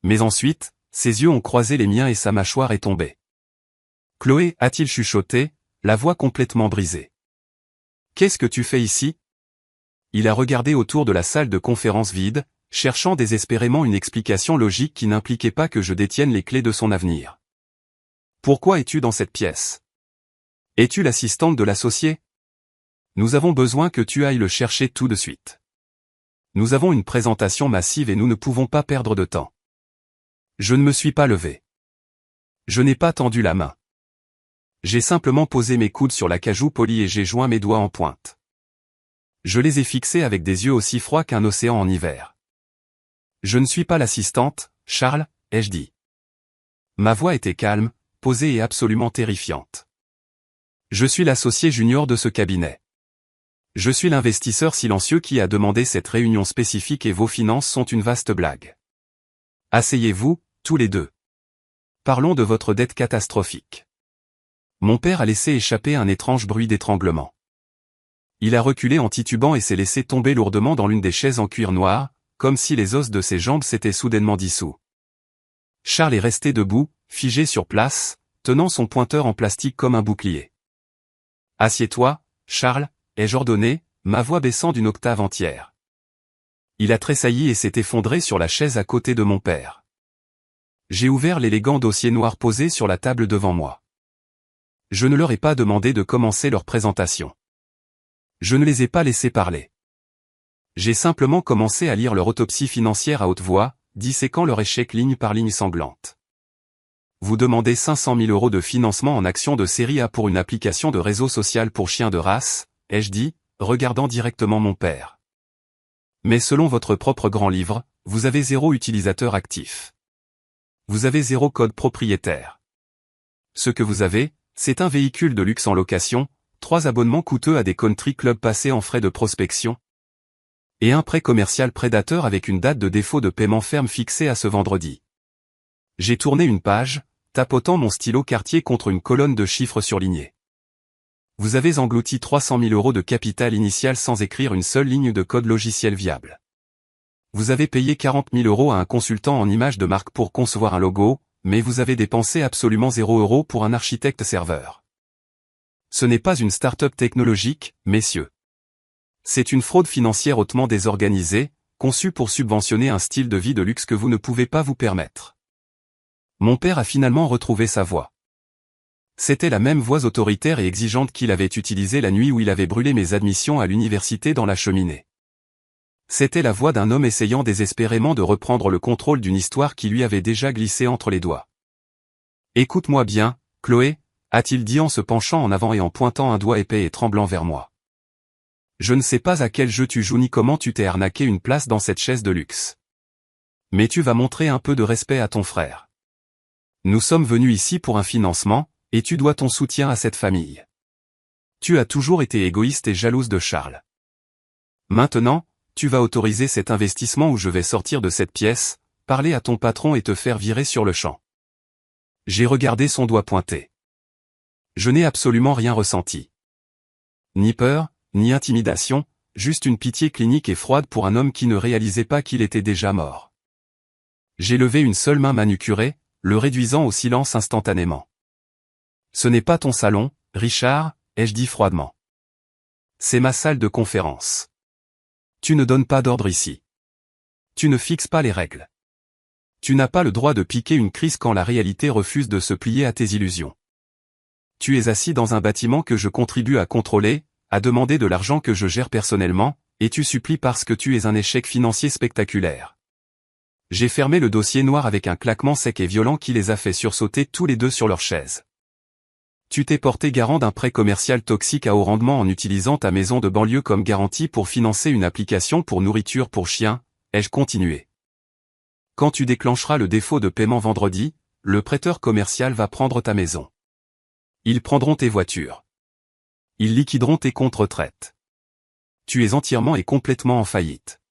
Mais ensuite, ses yeux ont croisé les miens et sa mâchoire est tombée. « Chloé » a-t-il chuchoté, la voix complètement brisée. « Qu'est-ce que tu fais ici ?» Il a regardé autour de la salle de conférence vide, cherchant désespérément une explication logique qui n'impliquait pas que je détienne les clés de son avenir. « Pourquoi es-tu dans cette pièce ? Es-tu l'assistante de l'associé ? Nous avons besoin que tu ailles le chercher tout de suite. Nous avons une présentation massive et nous ne pouvons pas perdre de temps. » Je ne me suis pas levé. Je n'ai pas tendu la main. J'ai simplement posé mes coudes sur l'acajou poli et j'ai joint mes doigts en pointe. Je les ai fixés avec des yeux aussi froids qu'un océan en hiver. « Je ne suis pas l'assistante, Charles », ai-je dit. Ma voix était calme, posée et absolument terrifiante. Je suis l'associé junior de ce cabinet. Je suis l'investisseur silencieux qui a demandé cette réunion spécifique et vos finances sont une vaste blague. Asseyez-vous, tous les deux. Parlons de votre dette catastrophique. Mon père a laissé échapper un étrange bruit d'étranglement. Il a reculé en titubant et s'est laissé tomber lourdement dans l'une des chaises en cuir noir, comme si les os de ses jambes s'étaient soudainement dissous. Charles est resté debout, figé sur place, tenant son pointeur en plastique comme un bouclier. « Assieds-toi, Charles », ai-je ordonné, ma voix baissant d'une octave entière. Il a tressailli et s'est effondré sur la chaise à côté de mon père. J'ai ouvert l'élégant dossier noir posé sur la table devant moi. Je ne leur ai pas demandé de commencer leur présentation. Je ne les ai pas laissés parler. J'ai simplement commencé à lire leur autopsie financière à haute voix, disséquant leur échec ligne par ligne sanglante. Vous demandez 500 000 € de financement en actions de série A pour une application de réseau social pour chiens de race, ai-je dit, regardant directement mon père. Mais selon votre propre grand livre, vous avez 0 utilisateur actif. Vous avez 0 code propriétaire. Ce que vous avez, c'est un véhicule de luxe en location, 3 abonnements coûteux à des country clubs passés en frais de prospection, et un prêt commercial prédateur avec une date de défaut de paiement ferme fixée à ce vendredi. J'ai tourné une page, tapotant mon stylo Cartier contre une colonne de chiffres surlignés. Vous avez englouti 300 000 € de capital initial sans écrire une seule ligne de code logiciel viable. Vous avez payé 40 000 € à un consultant en images de marque pour concevoir un logo, mais vous avez dépensé absolument 0 € pour un architecte serveur. Ce n'est pas une start-up technologique, messieurs. C'est une fraude financière hautement désorganisée, conçue pour subventionner un style de vie de luxe que vous ne pouvez pas vous permettre. Mon père a finalement retrouvé sa voix. C'était la même voix autoritaire et exigeante qu'il avait utilisée la nuit où il avait brûlé mes admissions à l'université dans la cheminée. C'était la voix d'un homme essayant désespérément de reprendre le contrôle d'une histoire qui lui avait déjà glissé entre les doigts. « Écoute-moi bien, Chloé », a-t-il dit en se penchant en avant et en pointant un doigt épais et tremblant vers moi. « Je ne sais pas à quel jeu tu joues ni comment tu t'es arnaqué une place dans cette chaise de luxe. Mais tu vas montrer un peu de respect à ton frère. Nous sommes venus ici pour un financement, et tu dois ton soutien à cette famille. Tu as toujours été égoïste et jalouse de Charles. Maintenant, tu vas autoriser cet investissement ou je vais sortir de cette pièce, parler à ton patron et te faire virer sur le champ. » J'ai regardé son doigt pointé. Je n'ai absolument rien ressenti. Ni peur, ni intimidation, juste une pitié clinique et froide pour un homme qui ne réalisait pas qu'il était déjà mort. J'ai levé une seule main manucurée, le réduisant au silence instantanément. « Ce n'est pas ton salon, Richard, » ai-je dit froidement. « C'est ma salle de conférence. Tu ne donnes pas d'ordre ici. Tu ne fixes pas les règles. Tu n'as pas le droit de piquer une crise quand la réalité refuse de se plier à tes illusions. Tu es assis dans un bâtiment que je contribue à contrôler, à demander de l'argent que je gère personnellement, et tu supplies parce que tu es un échec financier spectaculaire. » J'ai fermé le dossier noir avec un claquement sec et violent qui les a fait sursauter tous les deux sur leur chaise. Tu t'es porté garant d'un prêt commercial toxique à haut rendement en utilisant ta maison de banlieue comme garantie pour financer une application pour nourriture pour chiens, ai-je continué. Quand tu déclencheras le défaut de paiement vendredi, le prêteur commercial va prendre ta maison. Ils prendront tes voitures. Ils liquideront tes comptes retraite. Tu es entièrement et complètement en faillite.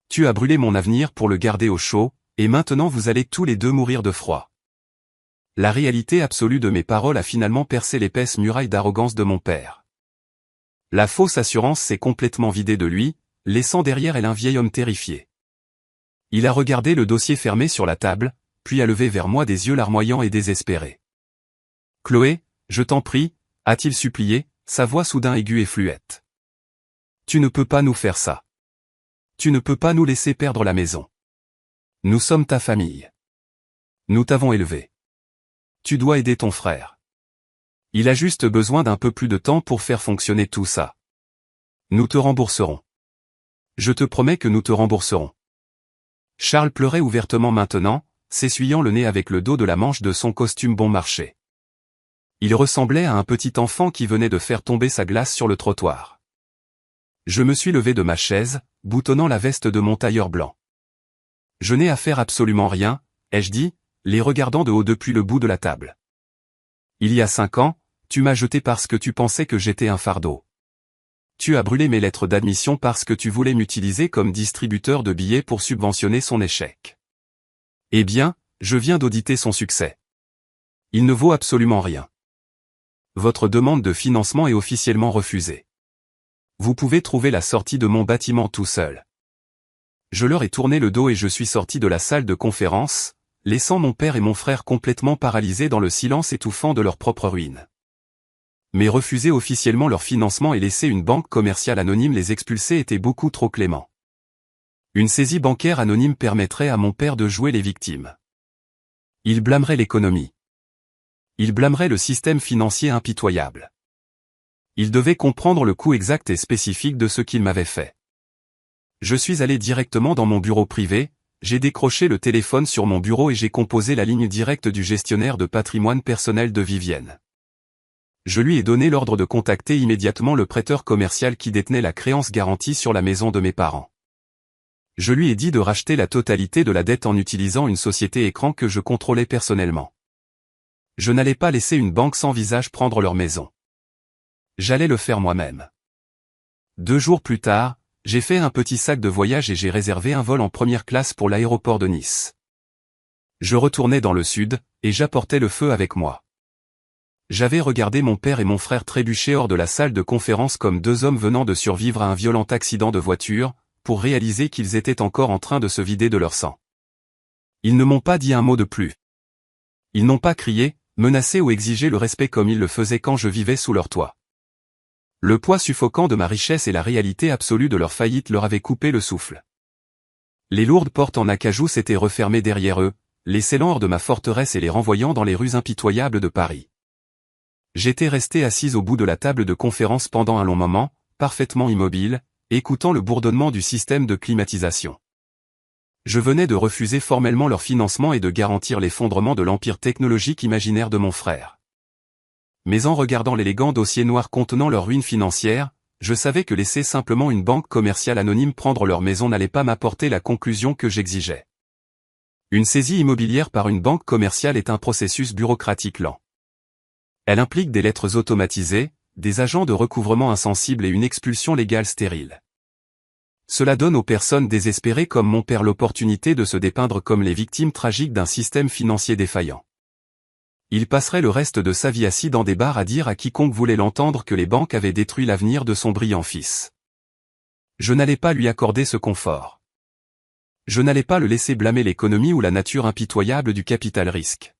Tu as brûlé mon avenir pour le garder au chaud, et maintenant vous allez tous les deux mourir de froid. La réalité absolue de mes paroles a finalement percé l'épaisse muraille d'arrogance de mon père. La fausse assurance s'est complètement vidée de lui, laissant derrière elle un vieil homme terrifié. Il a regardé le dossier fermé sur la table, puis a levé vers moi des yeux larmoyants et désespérés. « Chloé, je t'en prie », a-t-il supplié, sa voix soudain aiguë et fluette. « Tu ne peux pas nous faire ça. Tu ne peux pas nous laisser perdre la maison. Nous sommes ta famille. Nous t'avons élevé. Tu dois aider ton frère. Il a juste besoin d'un peu plus de temps pour faire fonctionner tout ça. Nous te rembourserons. Je te promets que nous te rembourserons. » Charles pleurait ouvertement maintenant, s'essuyant le nez avec le dos de la manche de son costume bon marché. Il ressemblait à un petit enfant qui venait de faire tomber sa glace sur le trottoir. Je me suis levé de ma chaise, boutonnant la veste de mon tailleur blanc. « Je n'ai à faire absolument rien, » ai-je dit, les regardant de haut depuis le bout de la table. « Il y a 5 ans, tu m'as jeté parce que tu pensais que j'étais un fardeau. Tu as brûlé mes lettres d'admission parce que tu voulais m'utiliser comme distributeur de billets pour subventionner son échec. Eh bien, je viens d'auditer son succès. Il ne vaut absolument rien. Votre demande de financement est officiellement refusée. Vous pouvez trouver la sortie de mon bâtiment tout seul. » Je leur ai tourné le dos et je suis sorti de la salle de conférence, laissant mon père et mon frère complètement paralysés dans le silence étouffant de leur propre ruine. Mais refuser officiellement leur financement et laisser une banque commerciale anonyme les expulser était beaucoup trop clément. Une saisie bancaire anonyme permettrait à mon père de jouer les victimes. Il blâmerait l'économie. Il blâmerait le système financier impitoyable. Il devait comprendre le coût exact et spécifique de ce qu'il m'avait fait. Je suis allé directement dans mon bureau privé, j'ai décroché le téléphone sur mon bureau et j'ai composé la ligne directe du gestionnaire de patrimoine personnel de Vivienne. Je lui ai donné l'ordre de contacter immédiatement le prêteur commercial qui détenait la créance garantie sur la maison de mes parents. Je lui ai dit de racheter la totalité de la dette en utilisant une société écran que je contrôlais personnellement. Je n'allais pas laisser une banque sans visage prendre leur maison. J'allais le faire moi-même. 2 jours plus tard, j'ai fait un petit sac de voyage et j'ai réservé un vol en première classe pour l'aéroport de Nice. Je retournais dans le sud, et j'apportais le feu avec moi. J'avais regardé mon père et mon frère trébucher hors de la salle de conférence comme deux hommes venant de survivre à un violent accident de voiture, pour réaliser qu'ils étaient encore en train de se vider de leur sang. Ils ne m'ont pas dit un mot de plus. Ils n'ont pas crié, menacé ou exigé le respect comme ils le faisaient quand je vivais sous leur toit. Le poids suffocant de ma richesse et la réalité absolue de leur faillite leur avaient coupé le souffle. Les lourdes portes en acajou s'étaient refermées derrière eux, les scellant hors de ma forteresse et les renvoyant dans les rues impitoyables de Paris. J'étais resté assise au bout de la table de conférence pendant un long moment, parfaitement immobile, écoutant le bourdonnement du système de climatisation. Je venais de refuser formellement leur financement et de garantir l'effondrement de l'empire technologique imaginaire de mon frère. Mais en regardant l'élégant dossier noir contenant leur ruine financière, je savais que laisser simplement une banque commerciale anonyme prendre leur maison n'allait pas m'apporter la conclusion que j'exigeais. Une saisie immobilière par une banque commerciale est un processus bureaucratique lent. Elle implique des lettres automatisées, des agents de recouvrement insensibles et une expulsion légale stérile. Cela donne aux personnes désespérées comme mon père l'opportunité de se dépeindre comme les victimes tragiques d'un système financier défaillant. Il passerait le reste de sa vie assis dans des bars à dire à quiconque voulait l'entendre que les banques avaient détruit l'avenir de son brillant fils. Je n'allais pas lui accorder ce confort. Je n'allais pas le laisser blâmer l'économie ou la nature impitoyable du capital-risque.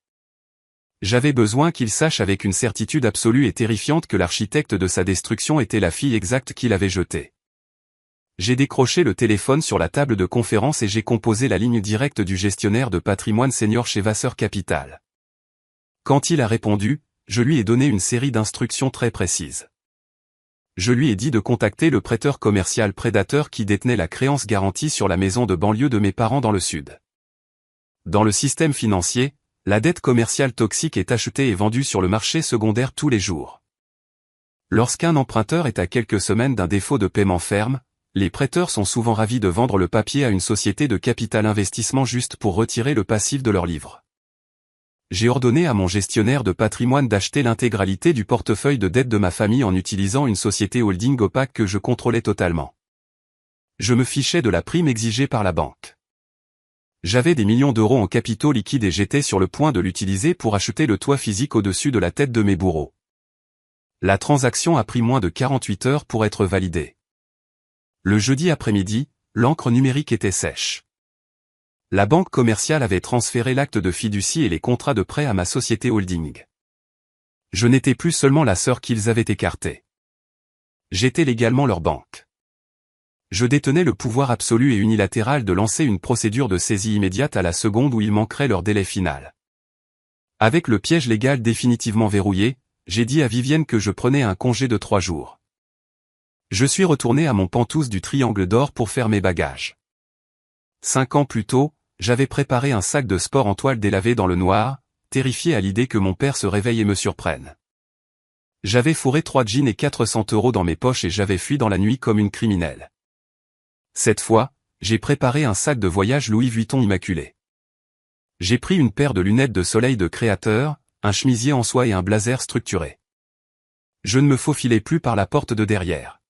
J'avais besoin qu'il sache avec une certitude absolue et terrifiante que l'architecte de sa destruction était la fille exacte qu'il avait jetée. J'ai décroché le téléphone sur la table de conférence et j'ai composé la ligne directe du gestionnaire de patrimoine senior chez Vasseur Capital. Quand il a répondu, je lui ai donné une série d'instructions très précises. Je lui ai dit de contacter le prêteur commercial prédateur qui détenait la créance garantie sur la maison de banlieue de mes parents dans le sud. Dans le système financier, la dette commerciale toxique est achetée et vendue sur le marché secondaire tous les jours. Lorsqu'un emprunteur est à quelques semaines d'un défaut de paiement ferme, les prêteurs sont souvent ravis de vendre le papier à une société de capital investissement juste pour retirer le passif de leur livre. J'ai ordonné à mon gestionnaire de patrimoine d'acheter l'intégralité du portefeuille de dette de ma famille en utilisant une société holding opaque que je contrôlais totalement. Je me fichais de la prime exigée par la banque. J'avais des millions d'euros en capitaux liquides et j'étais sur le point de l'utiliser pour acheter le toit physique au-dessus de la tête de mes bourreaux. La transaction a pris moins de 48 heures pour être validée. Le jeudi après-midi, l'encre numérique était sèche. La banque commerciale avait transféré l'acte de fiducie et les contrats de prêt à ma société holding. Je n'étais plus seulement la sœur qu'ils avaient écartée. J'étais légalement leur banque. Je détenais le pouvoir absolu et unilatéral de lancer une procédure de saisie immédiate à la seconde où il manquerait leur délai final. Avec le piège légal définitivement verrouillé, j'ai dit à Vivienne que je prenais un congé de 3 jours. Je suis retourné à mon Penthouse du Triangle d'Or pour faire mes bagages. 5 ans plus tôt, j'avais préparé un sac de sport en toile délavée dans le noir, terrifié à l'idée que mon père se réveille et me surprenne. J'avais fourré 3 jeans et 400 € dans mes poches et j'avais fui dans la nuit comme une criminelle. Cette fois, j'ai préparé un sac de voyage Louis Vuitton immaculé. J'ai pris une paire de lunettes de soleil de créateur, un chemisier en soie et un blazer structuré. Je ne me faufilais plus par la porte de derrière.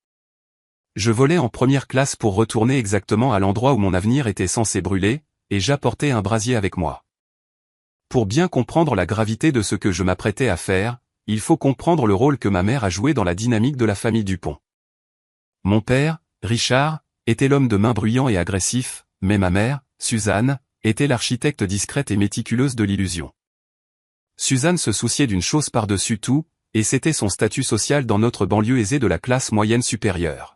Je volais en première classe pour retourner exactement à l'endroit où mon avenir était censé brûler, et j'apportais un brasier avec moi. Pour bien comprendre la gravité de ce que je m'apprêtais à faire, il faut comprendre le rôle que ma mère a joué dans la dynamique de la famille Dupont. Mon père, Richard, était l'homme de main bruyant et agressif, mais ma mère, Suzanne, était l'architecte discrète et méticuleuse de l'illusion. Suzanne se souciait d'une chose par-dessus tout, et c'était son statut social dans notre banlieue aisée de la classe moyenne supérieure.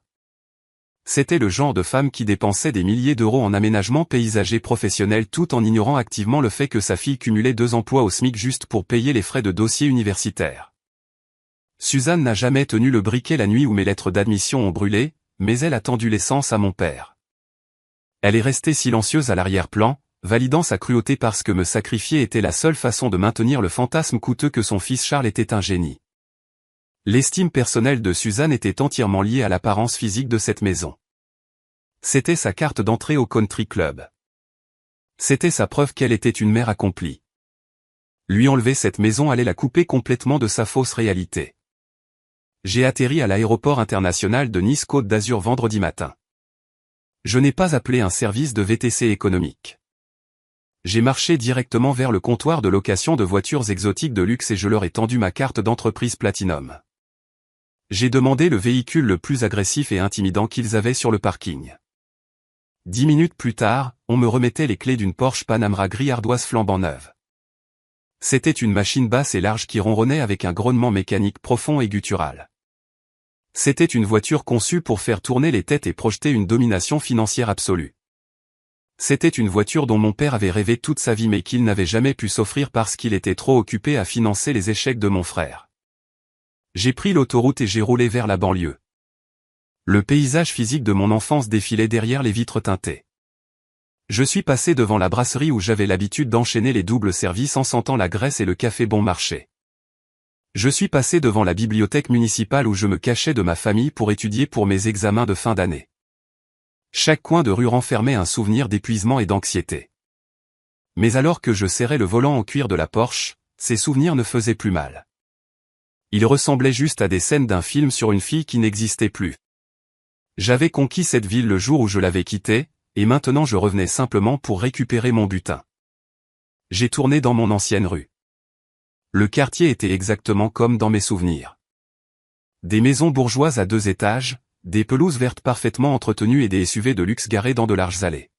C'était le genre de femme qui dépensait des milliers d'euros en aménagement paysager professionnel tout en ignorant activement le fait que sa fille cumulait 2 emplois au SMIC juste pour payer les frais de dossier universitaire. Suzanne n'a jamais tenu le briquet la nuit où mes lettres d'admission ont brûlé, mais elle a tendu l'essence à mon père. Elle est restée silencieuse à l'arrière-plan, validant sa cruauté parce que me sacrifier était la seule façon de maintenir le fantasme coûteux que son fils Charles était un génie. L'estime personnelle de Suzanne était entièrement liée à l'apparence physique de cette maison. C'était sa carte d'entrée au country club. C'était sa preuve qu'elle était une mère accomplie. Lui enlever cette maison allait la couper complètement de sa fausse réalité. J'ai atterri à l'aéroport international de Nice-Côte d'Azur vendredi matin. Je n'ai pas appelé un service de VTC économique. J'ai marché directement vers le comptoir de location de voitures exotiques de luxe et je leur ai tendu ma carte d'entreprise Platinum. J'ai demandé le véhicule le plus agressif et intimidant qu'ils avaient sur le parking. 10 minutes plus tard, on me remettait les clés d'une Porsche Panamera gris ardoise flambant neuve. C'était une machine basse et large qui ronronnait avec un grognement mécanique profond et guttural. C'était une voiture conçue pour faire tourner les têtes et projeter une domination financière absolue. C'était une voiture dont mon père avait rêvé toute sa vie mais qu'il n'avait jamais pu s'offrir parce qu'il était trop occupé à financer les échecs de mon frère. J'ai pris l'autoroute et j'ai roulé vers la banlieue. Le paysage physique de mon enfance défilait derrière les vitres teintées. Je suis passé devant la brasserie où j'avais l'habitude d'enchaîner les doubles services en sentant la graisse et le café bon marché. Je suis passé devant la bibliothèque municipale où je me cachais de ma famille pour étudier pour mes examens de fin d'année. Chaque coin de rue renfermait un souvenir d'épuisement et d'anxiété. Mais alors que je serrais le volant en cuir de la Porsche, ces souvenirs ne faisaient plus mal. Ils ressemblaient juste à des scènes d'un film sur une fille qui n'existait plus. J'avais conquis cette ville le jour où je l'avais quittée, et maintenant je revenais simplement pour récupérer mon butin. J'ai tourné dans mon ancienne rue. Le quartier était exactement comme dans mes souvenirs. Des maisons bourgeoises à 2 étages, des pelouses vertes parfaitement entretenues et des SUV de luxe garés dans de larges allées.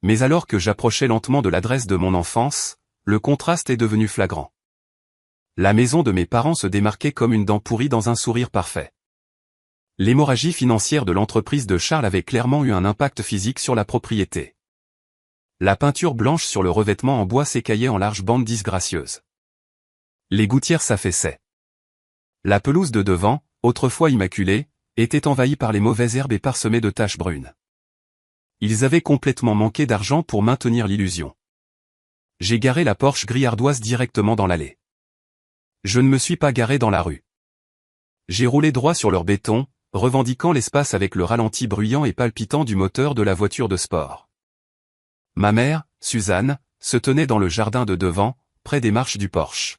Mais alors que j'approchais lentement de l'adresse de mon enfance, le contraste est devenu flagrant. La maison de mes parents se démarquait comme une dent pourrie dans un sourire parfait. L'hémorragie financière de l'entreprise de Charles avait clairement eu un impact physique sur la propriété. La peinture blanche sur le revêtement en bois s'écaillait en larges bandes disgracieuses. Les gouttières s'affaissaient. La pelouse de devant, autrefois immaculée, était envahie par les mauvaises herbes et parsemée de taches brunes. Ils avaient complètement manqué d'argent pour maintenir l'illusion. J'ai garé la Porsche gris ardoise directement dans l'allée. Je ne me suis pas garé dans la rue. J'ai roulé droit sur leur béton, revendiquant l'espace avec le ralenti bruyant et palpitant du moteur de la voiture de sport. Ma mère, Suzanne, se tenait dans le jardin de devant, près des marches du Porsche.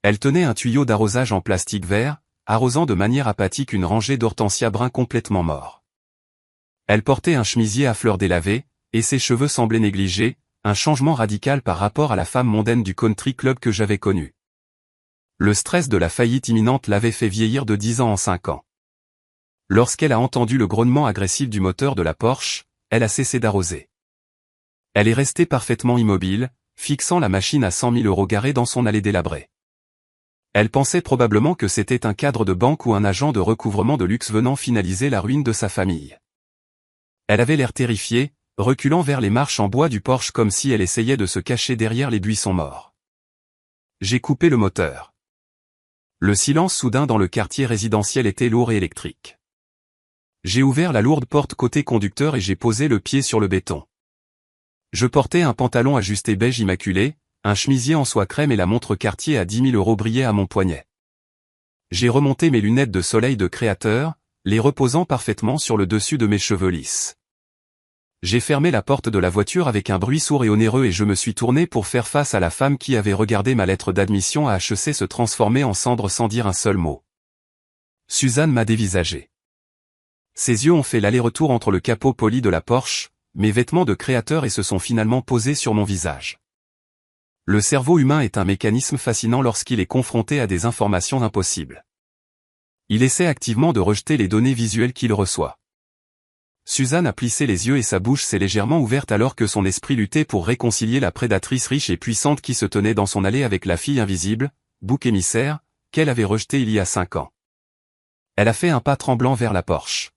Elle tenait un tuyau d'arrosage en plastique vert, arrosant de manière apathique une rangée d'hortensias bruns complètement morts. Elle portait un chemisier à fleurs délavées, et ses cheveux semblaient négligés, un changement radical par rapport à la femme mondaine du country club que j'avais connue. Le stress de la faillite imminente l'avait fait vieillir de 10 ans en 5 ans. Lorsqu'elle a entendu le grognement agressif du moteur de la Porsche, elle a cessé d'arroser. Elle est restée parfaitement immobile, fixant la machine à 100 000 € garée dans son allée délabrée. Elle pensait probablement que c'était un cadre de banque ou un agent de recouvrement de luxe venant finaliser la ruine de sa famille. Elle avait l'air terrifiée, reculant vers les marches en bois du Porsche comme si elle essayait de se cacher derrière les buissons morts. J'ai coupé le moteur. Le silence soudain dans le quartier résidentiel était lourd et électrique. J'ai ouvert la lourde porte côté conducteur et j'ai posé le pied sur le béton. Je portais un pantalon ajusté beige immaculé, un chemisier en soie crème et la montre Cartier à 10 000 € brillait à mon poignet. J'ai remonté mes lunettes de soleil de créateur, les reposant parfaitement sur le dessus de mes cheveux lisses. J'ai fermé la porte de la voiture avec un bruit sourd et onéreux et je me suis tourné pour faire face à la femme qui avait regardé ma lettre d'admission à HEC se transformer en cendres sans dire un seul mot. Suzanne m'a dévisagé. Ses yeux ont fait l'aller-retour entre le capot poli de la Porsche, mes vêtements de créateur et se sont finalement posés sur mon visage. Le cerveau humain est un mécanisme fascinant lorsqu'il est confronté à des informations impossibles. Il essaie activement de rejeter les données visuelles qu'il reçoit. Suzanne a plissé les yeux et sa bouche s'est légèrement ouverte alors que son esprit luttait pour réconcilier la prédatrice riche et puissante qui se tenait dans son allée avec la fille invisible, bouc émissaire, qu'elle avait rejetée il y a 5 ans. Elle a fait un pas tremblant vers la Porsche.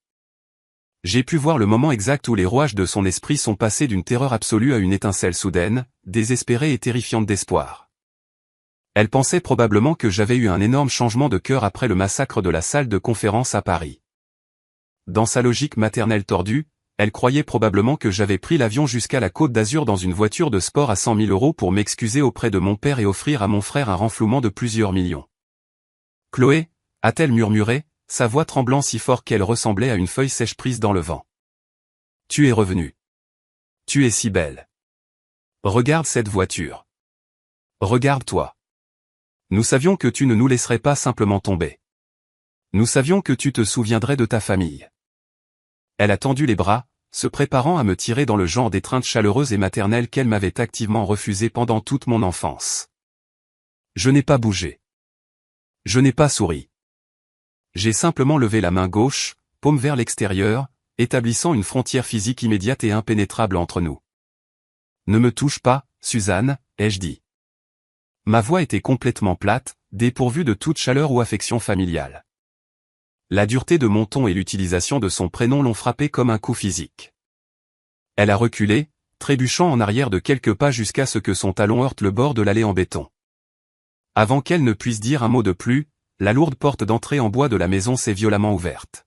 J'ai pu voir le moment exact où les rouages de son esprit sont passés d'une terreur absolue à une étincelle soudaine, désespérée et terrifiante d'espoir. Elle pensait probablement que j'avais eu un énorme changement de cœur après le massacre de la salle de conférence à Paris. Dans sa logique maternelle tordue, elle croyait probablement que j'avais pris l'avion jusqu'à la Côte d'Azur dans une voiture de sport à 100 000 € pour m'excuser auprès de mon père et offrir à mon frère un renflouement de plusieurs millions. « Chloé » a-t-elle murmuré, sa voix tremblant si fort qu'elle ressemblait à une feuille sèche prise dans le vent. « Tu es revenue. Tu es si belle. Regarde cette voiture. Regarde-toi. Nous savions que tu ne nous laisserais pas simplement tomber. Nous savions que tu te souviendrais de ta famille. » Elle a tendu les bras, se préparant à me tirer dans le genre d'étreinte chaleureuse et maternelle qu'elle m'avait activement refusée pendant toute mon enfance. Je n'ai pas bougé. Je n'ai pas souri. J'ai simplement levé la main gauche, paume vers l'extérieur, établissant une frontière physique immédiate et impénétrable entre nous. Ne me touche pas, Suzanne, ai-je dit. Ma voix était complètement plate, dépourvue de toute chaleur ou affection familiale. La dureté de mon ton et l'utilisation de son prénom l'ont frappé comme un coup physique. Elle a reculé, trébuchant en arrière de quelques pas jusqu'à ce que son talon heurte le bord de l'allée en béton. Avant qu'elle ne puisse dire un mot de plus, la lourde porte d'entrée en bois de la maison s'est violemment ouverte.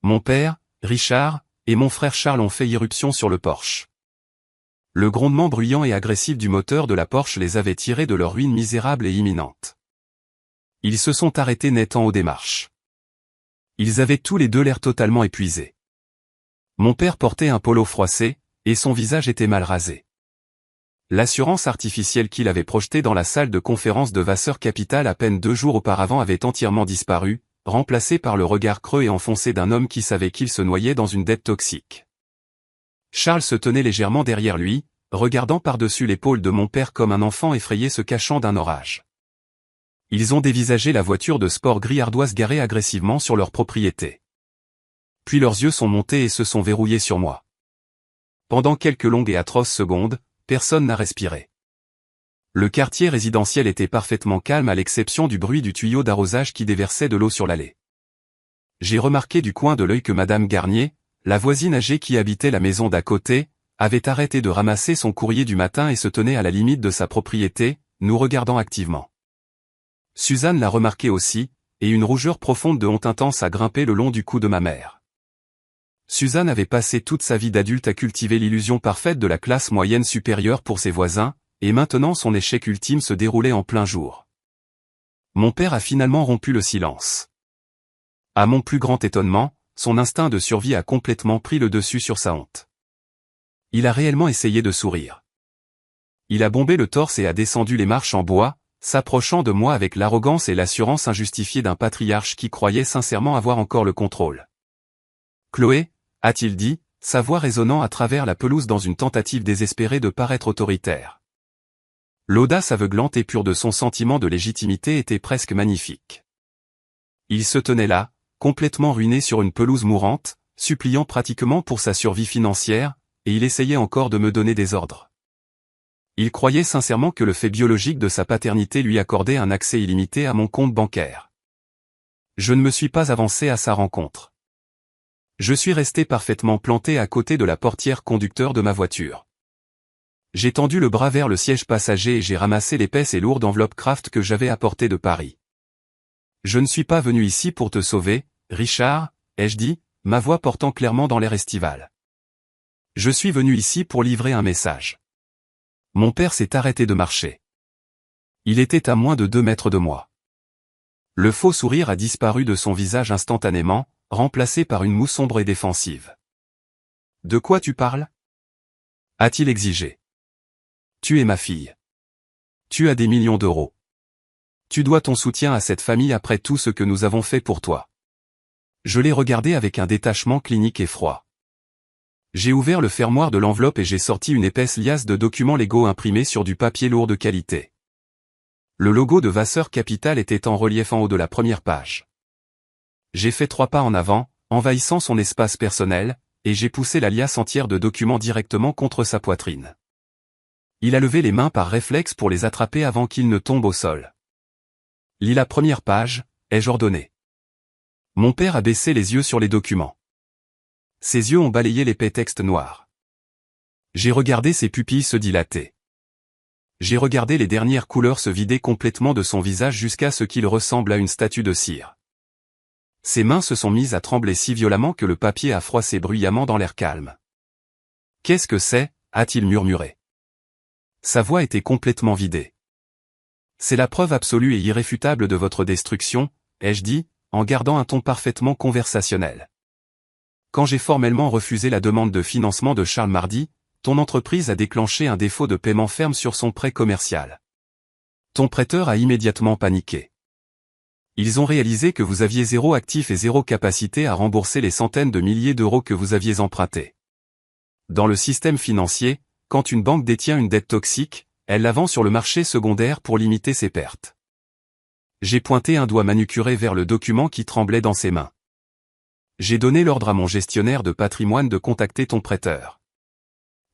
Mon père, Richard, et mon frère Charles ont fait irruption sur le porche. Le grondement bruyant et agressif du moteur de la Porsche les avait tirés de leur ruine misérable et imminente. Ils se sont arrêtés net en haut des marches. Ils avaient tous les deux l'air totalement épuisés. Mon père portait un polo froissé, et son visage était mal rasé. L'assurance artificielle qu'il avait projetée dans la salle de conférence de Vasseur Capital à peine 2 jours auparavant avait entièrement disparu, remplacée par le regard creux et enfoncé d'un homme qui savait qu'il se noyait dans une dette toxique. Charles se tenait légèrement derrière lui, regardant par-dessus l'épaule de mon père comme un enfant effrayé se cachant d'un orage. Ils ont dévisagé la voiture de sport gris ardoise garée agressivement sur leur propriété. Puis leurs yeux sont montés et se sont verrouillés sur moi. Pendant quelques longues et atroces secondes, personne n'a respiré. Le quartier résidentiel était parfaitement calme à l'exception du bruit du tuyau d'arrosage qui déversait de l'eau sur l'allée. J'ai remarqué du coin de l'œil que Madame Garnier, la voisine âgée qui habitait la maison d'à côté, avait arrêté de ramasser son courrier du matin et se tenait à la limite de sa propriété, nous regardant activement. Suzanne l'a remarqué aussi, et une rougeur profonde de honte intense a grimpé le long du cou de ma mère. Suzanne avait passé toute sa vie d'adulte à cultiver l'illusion parfaite de la classe moyenne supérieure pour ses voisins, et maintenant son échec ultime se déroulait en plein jour. Mon père a finalement rompu le silence. À mon plus grand étonnement, son instinct de survie a complètement pris le dessus sur sa honte. Il a réellement essayé de sourire. Il a bombé le torse et a descendu les marches en bois, s'approchant de moi avec l'arrogance et l'assurance injustifiée d'un patriarche qui croyait sincèrement avoir encore le contrôle. « Chloé », a-t-il dit, sa voix résonnant à travers la pelouse dans une tentative désespérée de paraître autoritaire. L'audace aveuglante et pure de son sentiment de légitimité était presque magnifique. Il se tenait là, complètement ruiné sur une pelouse mourante, suppliant pratiquement pour sa survie financière, et il essayait encore de me donner des ordres. Il croyait sincèrement que le fait biologique de sa paternité lui accordait un accès illimité à mon compte bancaire. Je ne me suis pas avancé à sa rencontre. Je suis resté parfaitement planté à côté de la portière conducteur de ma voiture. J'ai tendu le bras vers le siège passager et j'ai ramassé l'épaisse et lourde enveloppe Kraft que j'avais apportée de Paris. Je ne suis pas venu ici pour te sauver, Richard, ai-je dit, ma voix portant clairement dans l'air estival. Je suis venu ici pour livrer un message. Mon père s'est arrêté de marcher. Il était à moins de 2 mètres de moi. Le faux sourire a disparu de son visage instantanément, remplacé par une moue sombre et défensive. « De quoi tu parles » a-t-il exigé. « Tu es ma fille. Tu as des millions d'euros. Tu dois ton soutien à cette famille après tout ce que nous avons fait pour toi. » Je l'ai regardé avec un détachement clinique et froid. J'ai ouvert le fermoir de l'enveloppe et j'ai sorti une épaisse liasse de documents légaux imprimés sur du papier lourd de qualité. Le logo de Vasseur Capital était en relief en haut de la première page. J'ai fait 3 pas en avant, envahissant son espace personnel, et j'ai poussé la liasse entière de documents directement contre sa poitrine. Il a levé les mains par réflexe pour les attraper avant qu'ils ne tombent au sol. « Lis la première page », ai-je ordonné. Mon père a baissé les yeux sur les documents. Ses yeux ont balayé l'épais texte noir. J'ai regardé ses pupilles se dilater. J'ai regardé les dernières couleurs se vider complètement de son visage jusqu'à ce qu'il ressemble à une statue de cire. Ses mains se sont mises à trembler si violemment que le papier a froissé bruyamment dans l'air calme. « Qu'est-ce que c'est » a-t-il murmuré. Sa voix était complètement vidée. « C'est la preuve absolue et irréfutable de votre destruction », ai-je dit, en gardant un ton parfaitement conversationnel. Quand j'ai formellement refusé la demande de financement de Charles mardi, ton entreprise a déclenché un défaut de paiement ferme sur son prêt commercial. Ton prêteur a immédiatement paniqué. Ils ont réalisé que vous aviez zéro actif et zéro capacité à rembourser les centaines de milliers d'euros que vous aviez empruntés. Dans le système financier, quand une banque détient une dette toxique, elle la vend sur le marché secondaire pour limiter ses pertes. J'ai pointé un doigt manucuré vers le document qui tremblait dans ses mains. J'ai donné l'ordre à mon gestionnaire de patrimoine de contacter ton prêteur.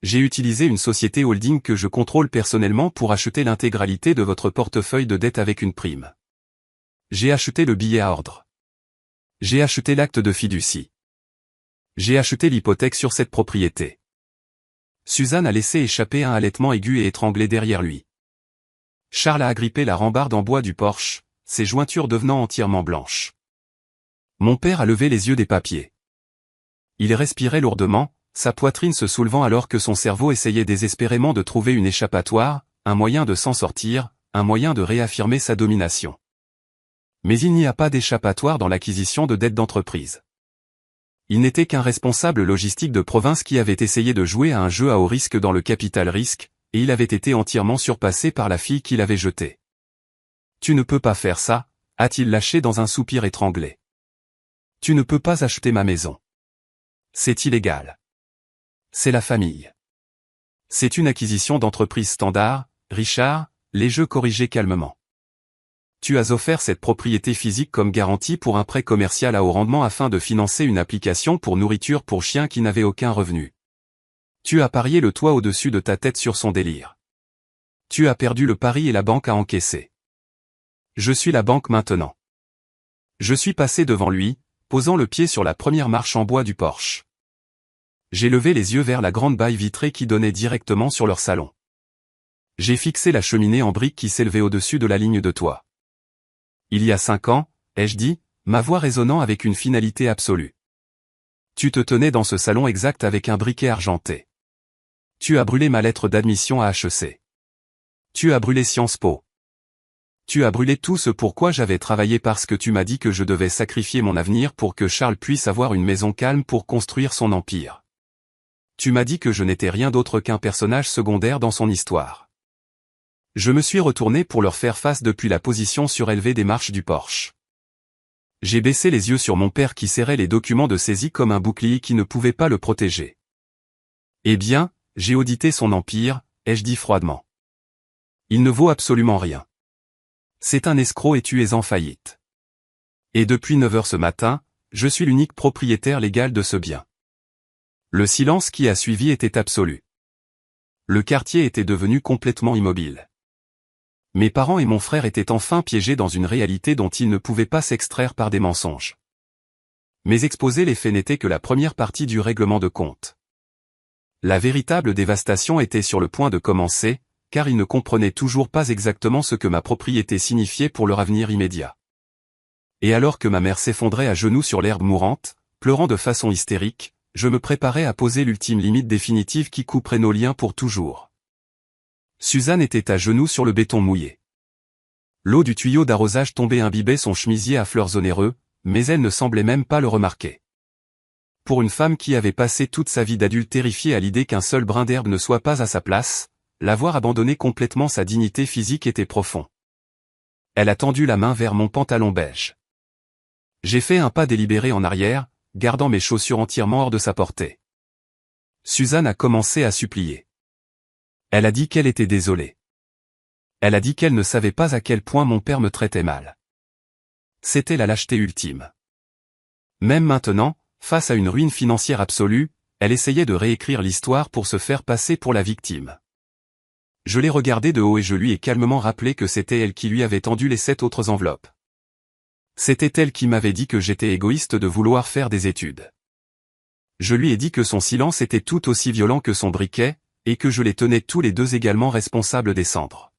J'ai utilisé une société holding que je contrôle personnellement pour acheter l'intégralité de votre portefeuille de dette avec une prime. J'ai acheté le billet à ordre. J'ai acheté l'acte de fiducie. J'ai acheté l'hypothèque sur cette propriété. Suzanne a laissé échapper un halètement aigu et étranglé derrière lui. Charles a agrippé la rambarde en bois du porche, ses jointures devenant entièrement blanches. Mon père a levé les yeux des papiers. Il respirait lourdement, sa poitrine se soulevant alors que son cerveau essayait désespérément de trouver une échappatoire, un moyen de s'en sortir, un moyen de réaffirmer sa domination. Mais il n'y a pas d'échappatoire dans l'acquisition de dettes d'entreprise. Il n'était qu'un responsable logistique de province qui avait essayé de jouer à un jeu à haut risque dans le capital risque, et il avait été entièrement surpassé par la fille qui l'avait jeté. « Tu ne peux pas faire ça », a-t-il lâché dans un soupir étranglé. « Tu ne peux pas acheter ma maison. C'est illégal. C'est la famille. C'est une acquisition d'entreprise standard, Richard, les jeux corrigés calmement. Tu as offert cette propriété physique comme garantie pour un prêt commercial à haut rendement afin de financer une application pour nourriture pour chiens qui n'avait aucun revenu. Tu as parié le toit au-dessus de ta tête sur son délire. Tu as perdu le pari et la banque a encaissé. Je suis la banque maintenant. Je suis passé devant lui, posant le pied sur la première marche en bois du porche. J'ai levé les yeux vers la grande baille vitrée qui donnait directement sur leur salon. J'ai fixé la cheminée en briques qui s'élevait au-dessus de la ligne de toit. Il y a 5 ans, ai-je dit, ma voix résonnant avec une finalité absolue. Tu te tenais dans ce salon exact avec un briquet argenté. Tu as brûlé ma lettre d'admission à HEC. Tu as brûlé Sciences Po. Tu as brûlé tout ce pourquoi j'avais travaillé parce que tu m'as dit que je devais sacrifier mon avenir pour que Charles puisse avoir une maison calme pour construire son empire. Tu m'as dit que je n'étais rien d'autre qu'un personnage secondaire dans son histoire. Je me suis retourné pour leur faire face depuis la position surélevée des marches du porche. J'ai baissé les yeux sur mon père qui serrait les documents de saisie comme un bouclier qui ne pouvait pas le protéger. Eh bien, j'ai audité son empire, ai-je dit froidement. Il ne vaut absolument rien. C'est un escroc et tu es en faillite. Et depuis 9 heures ce matin, je suis l'unique propriétaire légal de ce bien. Le silence qui a suivi était absolu. Le quartier était devenu complètement immobile. Mes parents et mon frère étaient enfin piégés dans une réalité dont ils ne pouvaient pas s'extraire par des mensonges. Mais exposer les faits n'était que la première partie du règlement de compte. La véritable dévastation était sur le point de commencer, car ils ne comprenaient toujours pas exactement ce que ma propriété signifiait pour leur avenir immédiat. Et alors que ma mère s'effondrait à genoux sur l'herbe mourante, pleurant de façon hystérique, je me préparais à poser l'ultime limite définitive qui couperait nos liens pour toujours. Suzanne était à genoux sur le béton mouillé. L'eau du tuyau d'arrosage tombait imbibait son chemisier à fleurs onéreux, mais elle ne semblait même pas le remarquer. Pour une femme qui avait passé toute sa vie d'adulte terrifiée à l'idée qu'un seul brin d'herbe ne soit pas à sa place, l'avoir abandonné complètement sa dignité physique était profond. Elle a tendu la main vers mon pantalon beige. J'ai fait un pas délibéré en arrière, gardant mes chaussures entièrement hors de sa portée. Suzanne a commencé à supplier. Elle a dit qu'elle était désolée. Elle a dit qu'elle ne savait pas à quel point mon père me traitait mal. C'était la lâcheté ultime. Même maintenant, face à une ruine financière absolue, elle essayait de réécrire l'histoire pour se faire passer pour la victime. Je l'ai regardée de haut et je lui ai calmement rappelé que c'était elle qui lui avait tendu les 7 autres enveloppes. C'était elle qui m'avait dit que j'étais égoïste de vouloir faire des études. Je lui ai dit que son silence était tout aussi violent que son briquet, et que je les tenais tous les deux également responsables des cendres.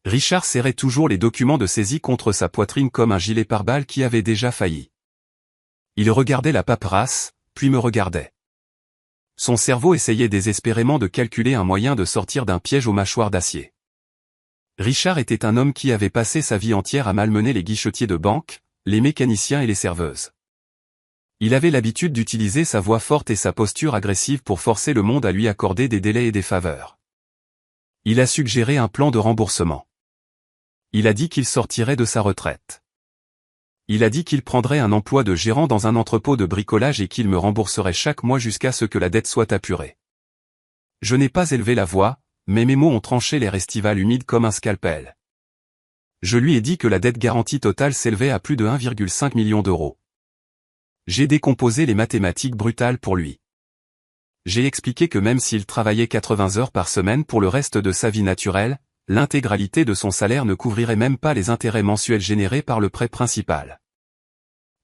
Richard serrait toujours les documents de saisie contre sa poitrine comme un gilet pare-balles qui avait déjà failli. Il regardait la paperasse, puis me regardait. Son cerveau essayait désespérément de calculer un moyen de sortir d'un piège aux mâchoires d'acier. Richard était un homme qui avait passé sa vie entière à malmener les guichetiers de banque, les mécaniciens et les serveuses. Il avait l'habitude d'utiliser sa voix forte et sa posture agressive pour forcer le monde à lui accorder des délais et des faveurs. Il a suggéré un plan de remboursement. Il a dit qu'il sortirait de sa retraite. Il a dit qu'il prendrait un emploi de gérant dans un entrepôt de bricolage et qu'il me rembourserait chaque mois jusqu'à ce que la dette soit apurée. Je n'ai pas élevé la voix, mais mes mots ont tranché l'air estival humide comme un scalpel. Je lui ai dit que la dette garantie totale s'élevait à plus de 1,5 million d'euros. J'ai décomposé les mathématiques brutales pour lui. J'ai expliqué que même s'il travaillait 80 heures par semaine pour le reste de sa vie naturelle, l'intégralité de son salaire ne couvrirait même pas les intérêts mensuels générés par le prêt principal.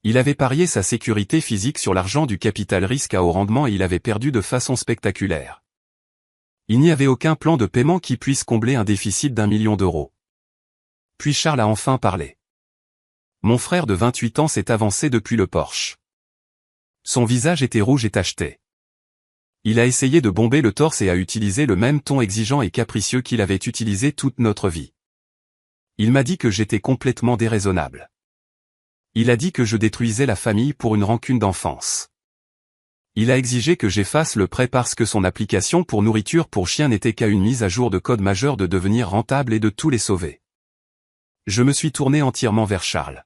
Il avait parié sa sécurité physique sur l'argent du capital risque à haut rendement et il avait perdu de façon spectaculaire. Il n'y avait aucun plan de paiement qui puisse combler un déficit d'1 million d'euros. Puis Charles a enfin parlé. Mon frère de 28 ans s'est avancé depuis le porche. Son visage était rouge et tacheté. Il a essayé de bomber le torse et a utilisé le même ton exigeant et capricieux qu'il avait utilisé toute notre vie. Il m'a dit que j'étais complètement déraisonnable. Il a dit que je détruisais la famille pour une rancune d'enfance. Il a exigé que j'efface le prêt parce que son application pour nourriture pour chien n'était qu'à une mise à jour de code majeur de devenir rentable et de tous les sauver. Je me suis tourné entièrement vers Charles.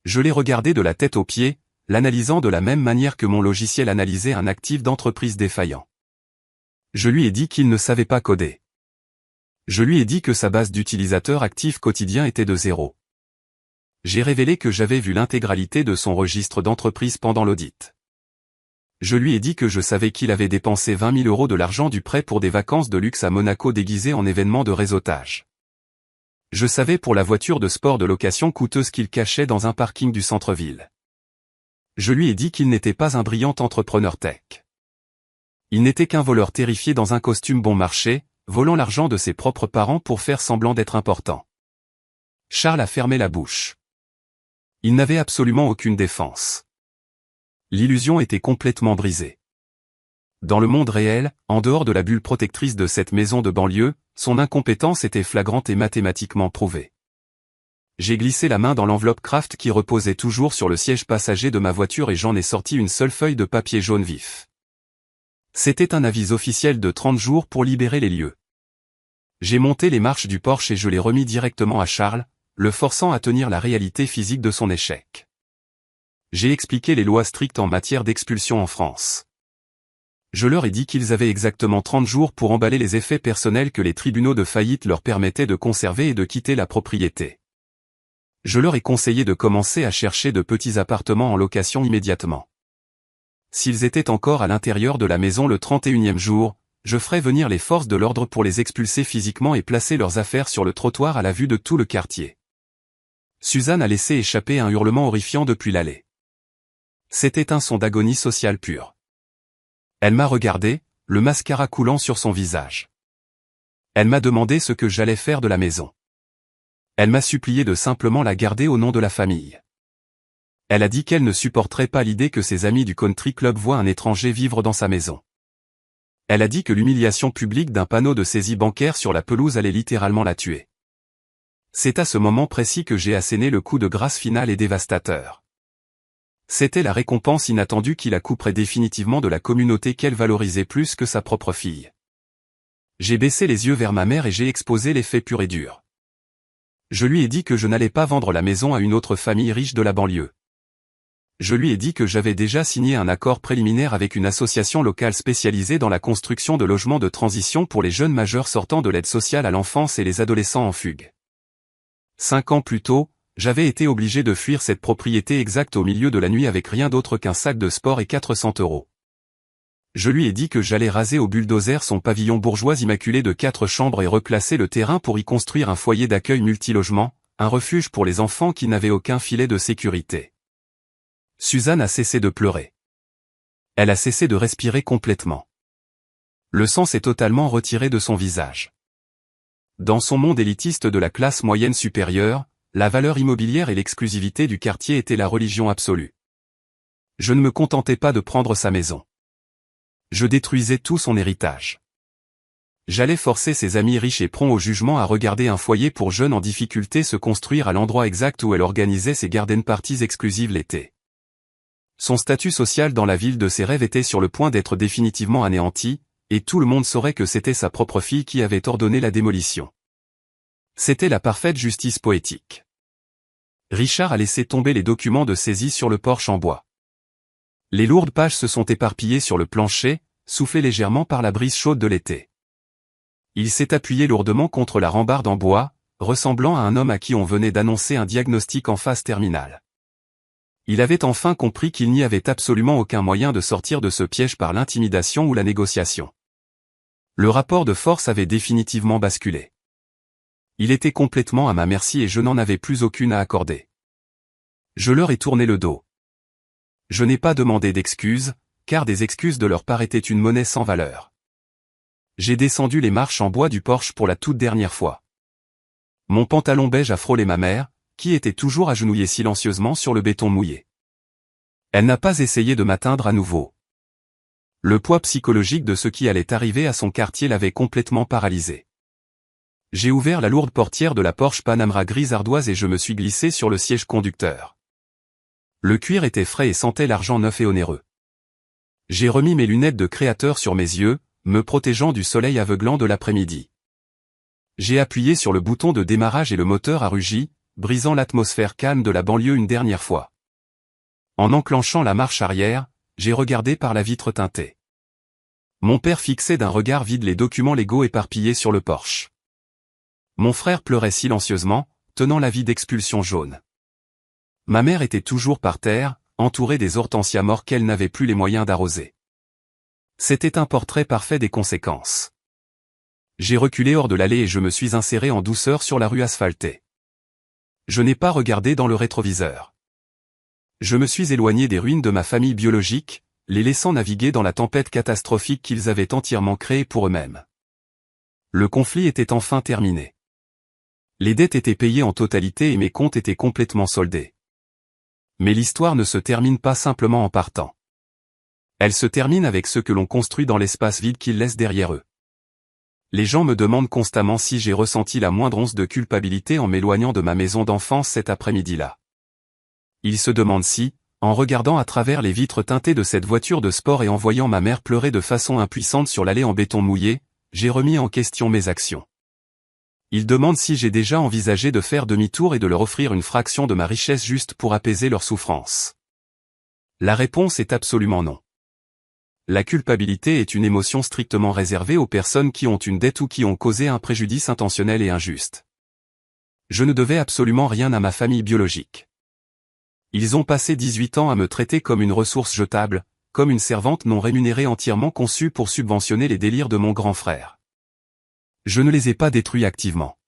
Je l'ai regardé de la tête aux pieds, l'analysant de la même manière que mon logiciel analysait un actif d'entreprise défaillant. Je lui ai dit qu'il ne savait pas coder. Je lui ai dit que sa base d'utilisateurs actifs quotidiens était de 0. J'ai révélé que j'avais vu l'intégralité de son registre d'entreprise pendant l'audit. Je lui ai dit que je savais qu'il avait dépensé 20 000 euros de l'argent du prêt pour des vacances de luxe à Monaco déguisées en événement de réseautage. Je savais pour la voiture de sport de location coûteuse qu'il cachait dans un parking du centre-ville. Je lui ai dit qu'il n'était pas un brillant entrepreneur tech. Il n'était qu'un voleur terrifié dans un costume bon marché, volant l'argent de ses propres parents pour faire semblant d'être important. Charles a fermé la bouche. Il n'avait absolument aucune défense. L'illusion était complètement brisée. Dans le monde réel, en dehors de la bulle protectrice de cette maison de banlieue, son incompétence était flagrante et mathématiquement prouvée. J'ai glissé la main dans l'enveloppe Kraft qui reposait toujours sur le siège passager de ma voiture et j'en ai sorti une seule feuille de papier jaune vif. C'était un avis officiel de 30 jours pour libérer les lieux. J'ai monté les marches du Porsche et je l'ai remis directement à Charles, le forçant à tenir la réalité physique de son échec. J'ai expliqué les lois strictes en matière d'expulsion en France. Je leur ai dit qu'ils avaient exactement 30 jours pour emballer les effets personnels que les tribunaux de faillite leur permettaient de conserver et de quitter la propriété. Je leur ai conseillé de commencer à chercher de petits appartements en location immédiatement. S'ils étaient encore à l'intérieur de la maison le 31e jour, je ferais venir les forces de l'ordre pour les expulser physiquement et placer leurs affaires sur le trottoir à la vue de tout le quartier. Suzanne a laissé échapper un hurlement horrifiant depuis l'allée. C'était un son d'agonie sociale pure. Elle m'a regardé, le mascara coulant sur son visage. Elle m'a demandé ce que j'allais faire de la maison. Elle m'a supplié de simplement la garder au nom de la famille. Elle a dit qu'elle ne supporterait pas l'idée que ses amis du country club voient un étranger vivre dans sa maison. Elle a dit que l'humiliation publique d'un panneau de saisie bancaire sur la pelouse allait littéralement la tuer. C'est à ce moment précis que j'ai asséné le coup de grâce final et dévastateur. C'était la récompense inattendue qui la couperait définitivement de la communauté qu'elle valorisait plus que sa propre fille. J'ai baissé les yeux vers ma mère et j'ai exposé les faits purs et durs. Je lui ai dit que je n'allais pas vendre la maison à une autre famille riche de la banlieue. Je lui ai dit que j'avais déjà signé un accord préliminaire avec une association locale spécialisée dans la construction de logements de transition pour les jeunes majeurs sortant de l'aide sociale à l'enfance et les adolescents en fugue. 5 ans plus tôt, j'avais été obligé de fuir cette propriété exacte au milieu de la nuit avec rien d'autre qu'un sac de sport et 400 euros. Je lui ai dit que j'allais raser au bulldozer son pavillon bourgeois immaculé de 4 chambres et replacer le terrain pour y construire un foyer d'accueil multilogement, un refuge pour les enfants qui n'avaient aucun filet de sécurité. Suzanne a cessé de pleurer. Elle a cessé de respirer complètement. Le sang s'est totalement retiré de son visage. Dans son monde élitiste de la classe moyenne supérieure, la valeur immobilière et l'exclusivité du quartier étaient la religion absolue. Je ne me contentais pas de prendre sa maison. Je détruisais tout son héritage. J'allais forcer ses amis riches et prompts au jugement à regarder un foyer pour jeunes en difficulté se construire à l'endroit exact où elle organisait ses garden parties exclusives l'été. Son statut social dans la ville de ses rêves était sur le point d'être définitivement anéanti, et tout le monde saurait que c'était sa propre fille qui avait ordonné la démolition. C'était la parfaite justice poétique. Richard a laissé tomber les documents de saisie sur le porche en bois. Les lourdes pages se sont éparpillées sur le plancher, soufflées légèrement par la brise chaude de l'été. Il s'est appuyé lourdement contre la rambarde en bois, ressemblant à un homme à qui on venait d'annoncer un diagnostic en phase terminale. Il avait enfin compris qu'il n'y avait absolument aucun moyen de sortir de ce piège par l'intimidation ou la négociation. Le rapport de force avait définitivement basculé. Il était complètement à ma merci et je n'en avais plus aucune à accorder. Je leur ai tourné le dos. Je n'ai pas demandé d'excuses, car des excuses de leur part étaient une monnaie sans valeur. J'ai descendu les marches en bois du porche pour la toute dernière fois. Mon pantalon beige a frôlé ma mère, qui était toujours agenouillée silencieusement sur le béton mouillé. Elle n'a pas essayé de m'atteindre à nouveau. Le poids psychologique de ce qui allait arriver à son quartier l'avait complètement paralysé. J'ai ouvert la lourde portière de la Porsche Panamera grise ardoise et je me suis glissé sur le siège conducteur. Le cuir était frais et sentait l'argent neuf et onéreux. J'ai remis mes lunettes de créateur sur mes yeux, me protégeant du soleil aveuglant de l'après-midi. J'ai appuyé sur le bouton de démarrage et le moteur a rugi, brisant l'atmosphère calme de la banlieue une dernière fois. En enclenchant la marche arrière, j'ai regardé par la vitre teintée. Mon père fixait d'un regard vide les documents légaux éparpillés sur le porche. Mon frère pleurait silencieusement, tenant l'avis d'expulsion jaune. Ma mère était toujours par terre, entourée des hortensias morts qu'elle n'avait plus les moyens d'arroser. C'était un portrait parfait des conséquences. J'ai reculé hors de l'allée et je me suis inséré en douceur sur la rue asphaltée. Je n'ai pas regardé dans le rétroviseur. Je me suis éloigné des ruines de ma famille biologique, les laissant naviguer dans la tempête catastrophique qu'ils avaient entièrement créée pour eux-mêmes. Le conflit était enfin terminé. Les dettes étaient payées en totalité et mes comptes étaient complètement soldés. Mais l'histoire ne se termine pas simplement en partant. Elle se termine avec ce que l'on construit dans l'espace vide qu'ils laissent derrière eux. Les gens me demandent constamment si j'ai ressenti la moindre once de culpabilité en m'éloignant de ma maison d'enfance cet après-midi-là. Ils se demandent si, en regardant à travers les vitres teintées de cette voiture de sport et en voyant ma mère pleurer de façon impuissante sur l'allée en béton mouillé, j'ai remis en question mes actions. Ils demandent si j'ai déjà envisagé de faire demi-tour et de leur offrir une fraction de ma richesse juste pour apaiser leur souffrance. La réponse est absolument non. La culpabilité est une émotion strictement réservée aux personnes qui ont une dette ou qui ont causé un préjudice intentionnel et injuste. Je ne devais absolument rien à ma famille biologique. Ils ont passé 18 ans à me traiter comme une ressource jetable, comme une servante non rémunérée entièrement conçue pour subventionner les délires de mon grand frère. Je ne les ai pas détruits activement.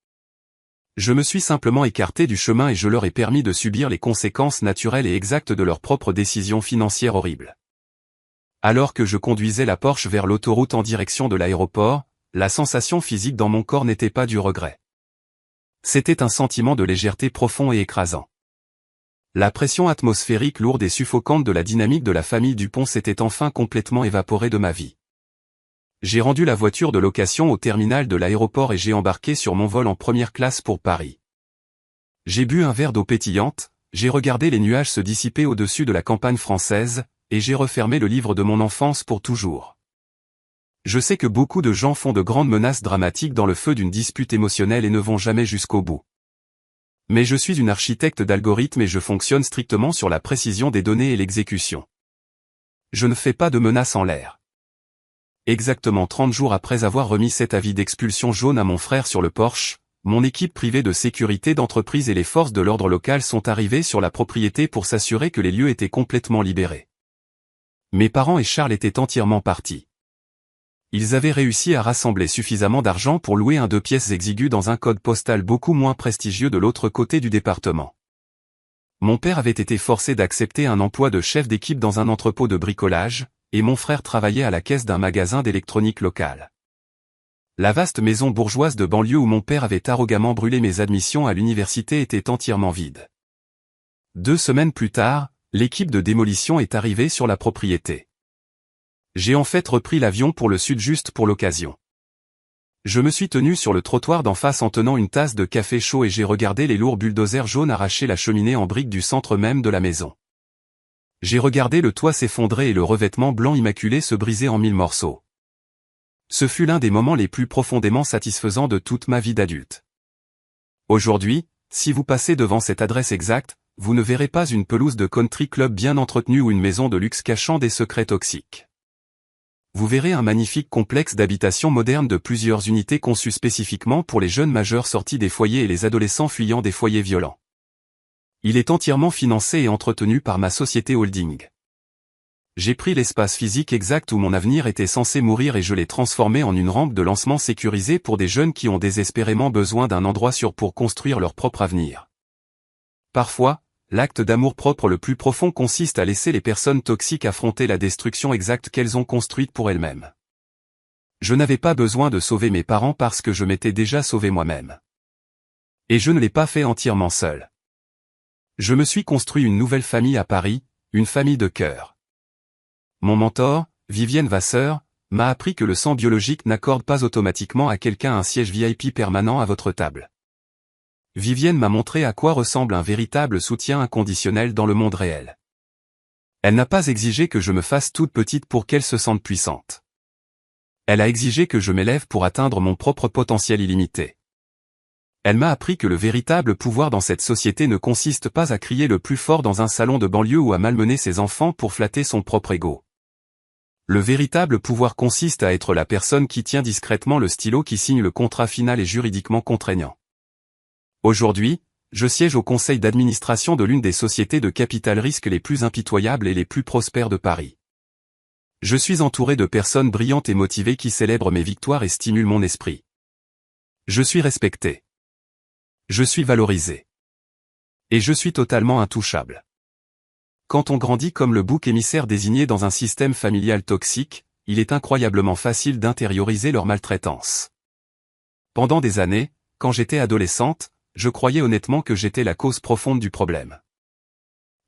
Je me suis simplement écarté du chemin et je leur ai permis de subir les conséquences naturelles et exactes de leurs propres décisions financières horribles. Alors que je conduisais la Porsche vers l'autoroute en direction de l'aéroport, la sensation physique dans mon corps n'était pas du regret. C'était un sentiment de légèreté profond et écrasant. La pression atmosphérique lourde et suffocante de la dynamique de la famille Dupont s'était enfin complètement évaporée de ma vie. J'ai rendu la voiture de location au terminal de l'aéroport et j'ai embarqué sur mon vol en première classe pour Paris. J'ai bu un verre d'eau pétillante, j'ai regardé les nuages se dissiper au-dessus de la campagne française, et j'ai refermé le livre de mon enfance pour toujours. Je sais que beaucoup de gens font de grandes menaces dramatiques dans le feu d'une dispute émotionnelle et ne vont jamais jusqu'au bout. Mais je suis une architecte d'algorithmes et je fonctionne strictement sur la précision des données et l'exécution. Je ne fais pas de menaces en l'air. Exactement 30 jours après avoir remis cet avis d'expulsion jaune à mon frère sur le porche, mon équipe privée de sécurité d'entreprise et les forces de l'ordre local sont arrivées sur la propriété pour s'assurer que les lieux étaient complètement libérés. Mes parents et Charles étaient entièrement partis. Ils avaient réussi à rassembler suffisamment d'argent pour louer un 2 pièces exigu dans un code postal beaucoup moins prestigieux de l'autre côté du département. Mon père avait été forcé d'accepter un emploi de chef d'équipe dans un entrepôt de bricolage, et mon frère travaillait à la caisse d'un magasin d'électronique local. La vaste maison bourgeoise de banlieue où mon père avait arrogamment brûlé mes admissions à l'université était entièrement vide. 2 semaines plus tard, l'équipe de démolition est arrivée sur la propriété. J'ai en fait repris l'avion pour le sud juste pour l'occasion. Je me suis tenu sur le trottoir d'en face en tenant une tasse de café chaud et j'ai regardé les lourds bulldozers jaunes arracher la cheminée en briques du centre même de la maison. J'ai regardé le toit s'effondrer et le revêtement blanc immaculé se briser en 1000 morceaux. Ce fut l'un des moments les plus profondément satisfaisants de toute ma vie d'adulte. Aujourd'hui, si vous passez devant cette adresse exacte, vous ne verrez pas une pelouse de country club bien entretenue ou une maison de luxe cachant des secrets toxiques. Vous verrez un magnifique complexe d'habitation moderne de plusieurs unités conçues spécifiquement pour les jeunes majeurs sortis des foyers et les adolescents fuyant des foyers violents. Il est entièrement financé et entretenu par ma société holding. J'ai pris l'espace physique exact où mon avenir était censé mourir et je l'ai transformé en une rampe de lancement sécurisée pour des jeunes qui ont désespérément besoin d'un endroit sûr pour construire leur propre avenir. Parfois, l'acte d'amour-propre le plus profond consiste à laisser les personnes toxiques affronter la destruction exacte qu'elles ont construite pour elles-mêmes. Je n'avais pas besoin de sauver mes parents parce que je m'étais déjà sauvé moi-même. Et je ne l'ai pas fait entièrement seul. Je me suis construit une nouvelle famille à Paris, une famille de cœur. Mon mentor, Vivienne Vasseur, m'a appris que le sang biologique n'accorde pas automatiquement à quelqu'un un siège VIP permanent à votre table. Vivienne m'a montré à quoi ressemble un véritable soutien inconditionnel dans le monde réel. Elle n'a pas exigé que je me fasse toute petite pour qu'elle se sente puissante. Elle a exigé que je m'élève pour atteindre mon propre potentiel illimité. Elle m'a appris que le véritable pouvoir dans cette société ne consiste pas à crier le plus fort dans un salon de banlieue ou à malmener ses enfants pour flatter son propre ego. Le véritable pouvoir consiste à être la personne qui tient discrètement le stylo qui signe le contrat final et juridiquement contraignant. Aujourd'hui, je siège au conseil d'administration de l'une des sociétés de capital risque les plus impitoyables et les plus prospères de Paris. Je suis entouré de personnes brillantes et motivées qui célèbrent mes victoires et stimulent mon esprit. Je suis respecté. Je suis valorisé. Et je suis totalement intouchable. Quand on grandit comme le bouc émissaire désigné dans un système familial toxique, il est incroyablement facile d'intérioriser leur maltraitance. Pendant des années, quand j'étais adolescente, je croyais honnêtement que j'étais la cause profonde du problème.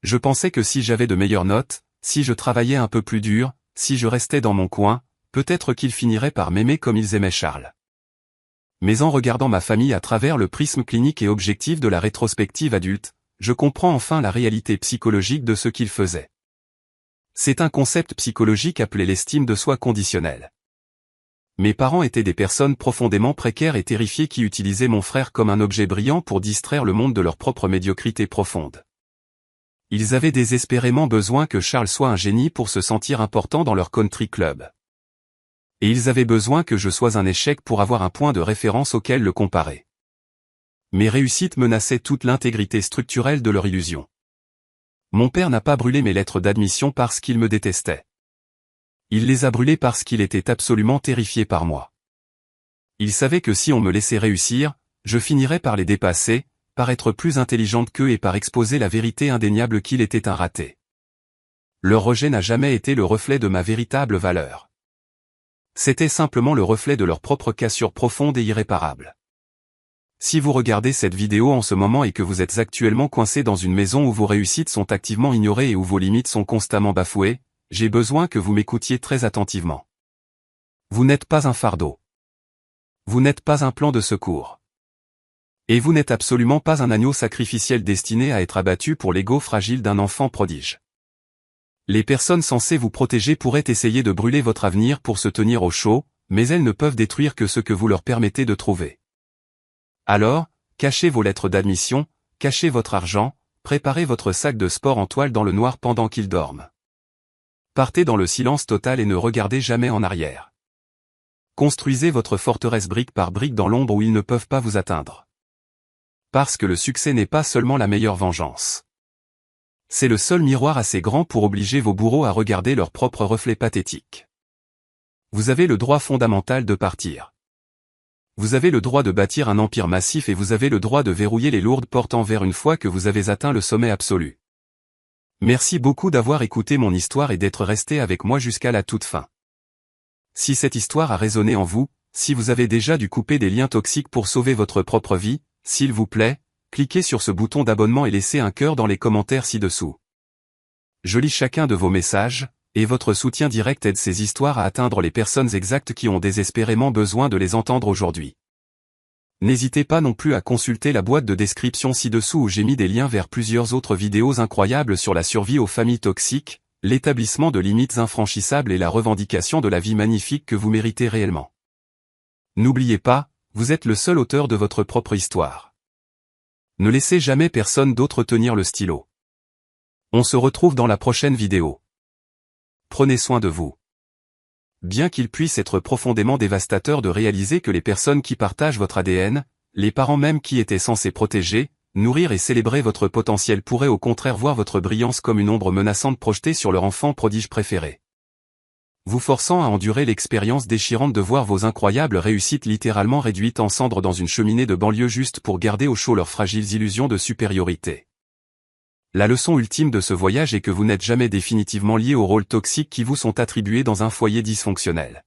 Je pensais que si j'avais de meilleures notes, si je travaillais un peu plus dur, si je restais dans mon coin, peut-être qu'ils finiraient par m'aimer comme ils aimaient Charles. Mais en regardant ma famille à travers le prisme clinique et objectif de la rétrospective adulte, je comprends enfin la réalité psychologique de ce qu'ils faisaient. C'est un concept psychologique appelé l'estime de soi conditionnelle. Mes parents étaient des personnes profondément précaires et terrifiées qui utilisaient mon frère comme un objet brillant pour distraire le monde de leur propre médiocrité profonde. Ils avaient désespérément besoin que Charles soit un génie pour se sentir important dans leur country club. Et ils avaient besoin que je sois un échec pour avoir un point de référence auquel le comparer. Mes réussites menaçaient toute l'intégrité structurelle de leur illusion. Mon père n'a pas brûlé mes lettres d'admission parce qu'il me détestait. Il les a brûlées parce qu'il était absolument terrifié par moi. Il savait que si on me laissait réussir, je finirais par les dépasser, par être plus intelligente qu'eux et par exposer la vérité indéniable qu'il était un raté. Leur rejet n'a jamais été le reflet de ma véritable valeur. C'était simplement le reflet de leur propre cassure profonde et irréparable. Si vous regardez cette vidéo en ce moment et que vous êtes actuellement coincé dans une maison où vos réussites sont activement ignorées et où vos limites sont constamment bafouées, j'ai besoin que vous m'écoutiez très attentivement. Vous n'êtes pas un fardeau. Vous n'êtes pas un plan de secours. Et vous n'êtes absolument pas un agneau sacrificiel destiné à être abattu pour l'ego fragile d'un enfant prodige. Les personnes censées vous protéger pourraient essayer de brûler votre avenir pour se tenir au chaud, mais elles ne peuvent détruire que ce que vous leur permettez de trouver. Alors, cachez vos lettres d'admission, cachez votre argent, préparez votre sac de sport en toile dans le noir pendant qu'ils dorment. Partez dans le silence total et ne regardez jamais en arrière. Construisez votre forteresse brique par brique dans l'ombre où ils ne peuvent pas vous atteindre. Parce que le succès n'est pas seulement la meilleure vengeance. C'est le seul miroir assez grand pour obliger vos bourreaux à regarder leur propre reflet pathétique. Vous avez le droit fondamental de partir. Vous avez le droit de bâtir un empire massif et vous avez le droit de verrouiller les lourdes portes envers une fois que vous avez atteint le sommet absolu. Merci beaucoup d'avoir écouté mon histoire et d'être resté avec moi jusqu'à la toute fin. Si cette histoire a résonné en vous, si vous avez déjà dû couper des liens toxiques pour sauver votre propre vie, s'il vous plaît, cliquez sur ce bouton d'abonnement et laissez un cœur dans les commentaires ci-dessous. Je lis chacun de vos messages, et votre soutien direct aide ces histoires à atteindre les personnes exactes qui ont désespérément besoin de les entendre aujourd'hui. N'hésitez pas non plus à consulter la boîte de description ci-dessous où j'ai mis des liens vers plusieurs autres vidéos incroyables sur la survie aux familles toxiques, l'établissement de limites infranchissables et la revendication de la vie magnifique que vous méritez réellement. N'oubliez pas, vous êtes le seul auteur de votre propre histoire. Ne laissez jamais personne d'autre tenir le stylo. On se retrouve dans la prochaine vidéo. Prenez soin de vous. Bien qu'il puisse être profondément dévastateur de réaliser que les personnes qui partagent votre ADN, les parents même qui étaient censés protéger, nourrir et célébrer votre potentiel pourraient au contraire voir votre brillance comme une ombre menaçante projetée sur leur enfant prodige préféré. Vous forçant à endurer l'expérience déchirante de voir vos incroyables réussites littéralement réduites en cendres dans une cheminée de banlieue juste pour garder au chaud leurs fragiles illusions de supériorité. La leçon ultime de ce voyage est que vous n'êtes jamais définitivement lié aux rôles toxiques qui vous sont attribués dans un foyer dysfonctionnel.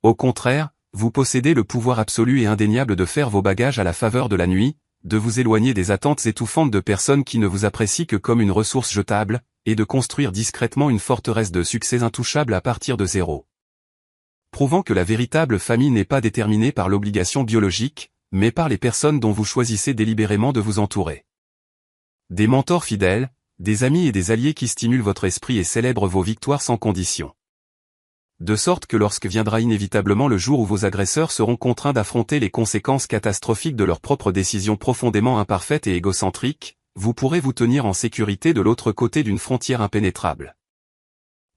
Au contraire, vous possédez le pouvoir absolu et indéniable de faire vos bagages à la faveur de la nuit, de vous éloigner des attentes étouffantes de personnes qui ne vous apprécient que comme une ressource jetable, et de construire discrètement une forteresse de succès intouchable à partir de zéro. Prouvant que la véritable famille n'est pas déterminée par l'obligation biologique, mais par les personnes dont vous choisissez délibérément de vous entourer. Des mentors fidèles, des amis et des alliés qui stimulent votre esprit et célèbrent vos victoires sans condition. De sorte que lorsque viendra inévitablement le jour où vos agresseurs seront contraints d'affronter les conséquences catastrophiques de leurs propres décisions profondément imparfaites et égocentriques, vous pourrez vous tenir en sécurité de l'autre côté d'une frontière impénétrable.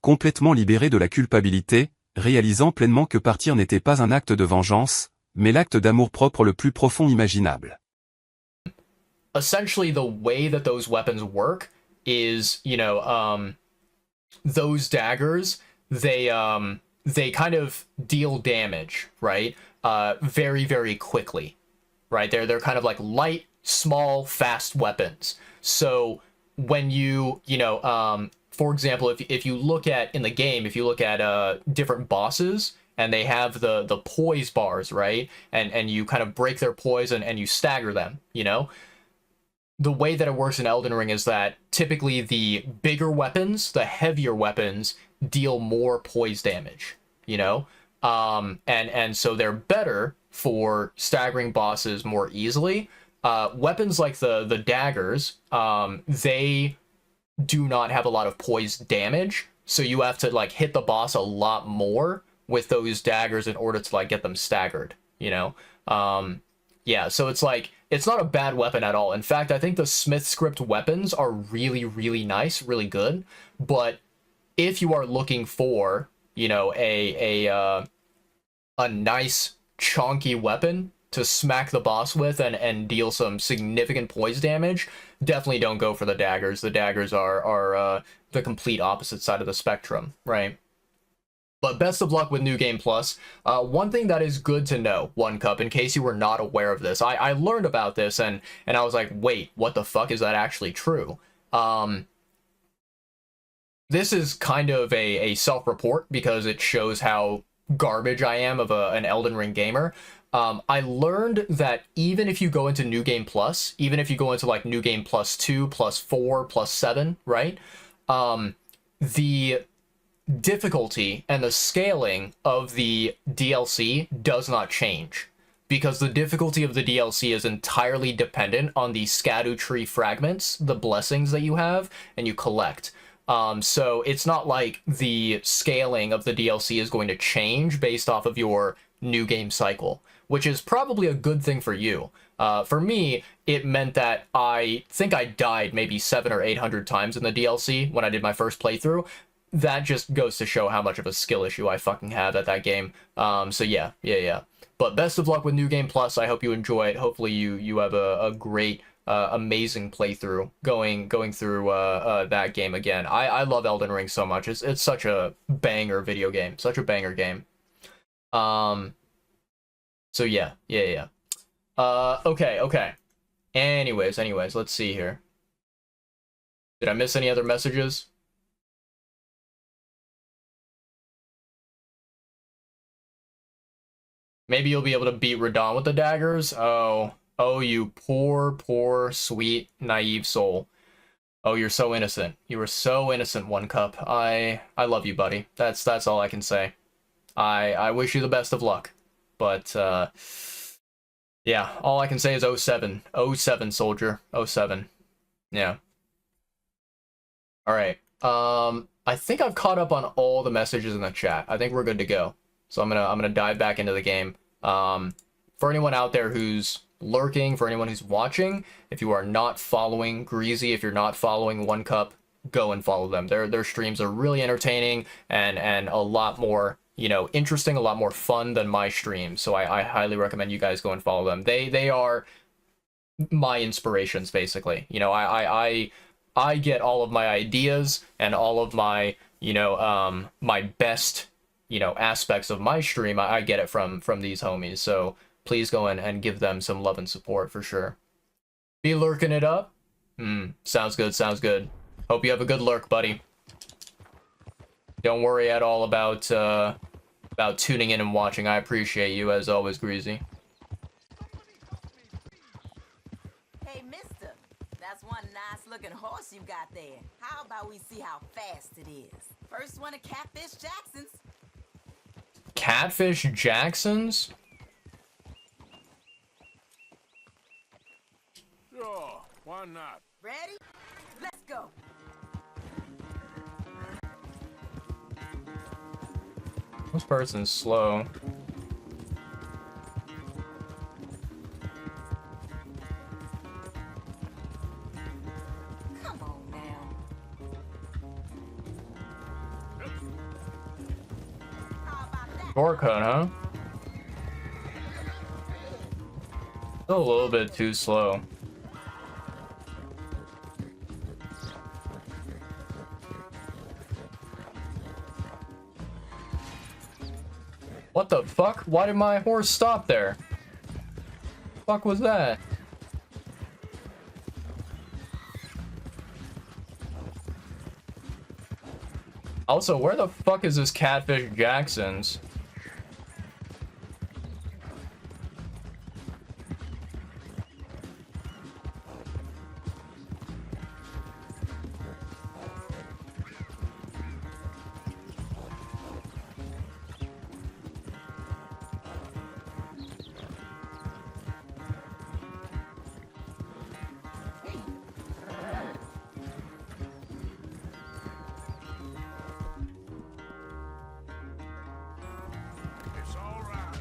Complètement libéré de la culpabilité, réalisant pleinement que partir n'était pas un acte de vengeance, mais l'acte d'amour-propre le plus profond imaginable. Essentially, the way that those weapons work is, those daggers, they kind of deal damage, right? Very, very quickly, right? They're kind of like light, small, fast weapons. So when for example, if you look at in the game, if you look at different bosses and they have the poise bars, right? And you kind of break their poise and you stagger them, The way that it works in Elden Ring is that typically the bigger weapons, the heavier weapons, deal more poise damage, and so they're better for staggering bosses more easily. Weapons like the daggers, they do not have a lot of poise damage, so you have to hit the boss a lot more with those daggers in order to get them staggered, yeah, so it's not a bad weapon at all. In fact, I think the Smith script weapons are really, really nice, really good. But if you are looking for, a nice chunky weapon to smack the boss with and deal some significant poise damage, definitely don't go for the daggers. The daggers are the complete opposite side of the spectrum, right? But best of luck with New Game Plus. One thing that is good to know, One Cup, in case you were not aware of this, I learned about this and I was like, wait, what the fuck, is that actually true? This is kind of a self-report because it shows how garbage I am of an Elden Ring gamer. I learned that even if you go into New Game Plus, even if you go into New Game Plus 2, plus 4, plus 7, right? The difficulty and the scaling of the DLC does not change because the difficulty of the DLC is entirely dependent on the Scadu tree fragments, the blessings that you have and you collect. So it's not like the scaling of the DLC is going to change based off of your new game cycle, which is probably a good thing for you. For me, it meant that I think I died maybe 700 or 800 times in the DLC when I did my first playthrough. That just goes to show how much of a skill issue I fucking have at that game. So yeah. But best of luck with New Game Plus. I hope you enjoy it. Hopefully you have a great, amazing playthrough going through that game again. I love Elden Ring so much. It's such a banger video game. Such a banger game. So yeah. Okay. Anyways, let's see here. Did I miss any other messages? Maybe you'll be able to beat Radahn with the daggers? Oh, you poor, sweet, naive soul. Oh, you're so innocent. You were so innocent, One Cup. I love you, buddy. That's all I can say. I wish you the best of luck. But, yeah, all I can say is 07. 07, soldier. 07. Yeah. Alright. I think I've caught up on all the messages in the chat. I think we're good to go. So I'm gonna dive back into the game. For anyone out there who's lurking, for anyone who's watching. If you are not following Greasy, if you're not following One Cup, go and follow them. Their streams are really entertaining and a lot more, you know, interesting, a lot more fun than my streams. So I highly recommend you guys go and follow them. They are my inspirations, basically. You know, I get all of my ideas and all of my, you know, my best, you know, aspects of my stream. I get it from these homies. So please go in and give them some love and support for sure. Be lurking it up. Sounds good. Sounds good. Hope you have a good lurk, buddy. Don't worry at all about tuning in and watching. I appreciate you as always, Greasy. Hey, mister, that's one nice looking horse you got there. How about we see how fast it is? First one at Catfish Jackson's. Catfish Jackson's? Sure, why not? Ready? Let's go. This person's slow. Come on now. How about that? Shortcut, huh? Still a little bit too slow. What the fuck? Why did my horse stop there? Fuck was that? Also, where the fuck is this Catfish Jackson's? It's all right.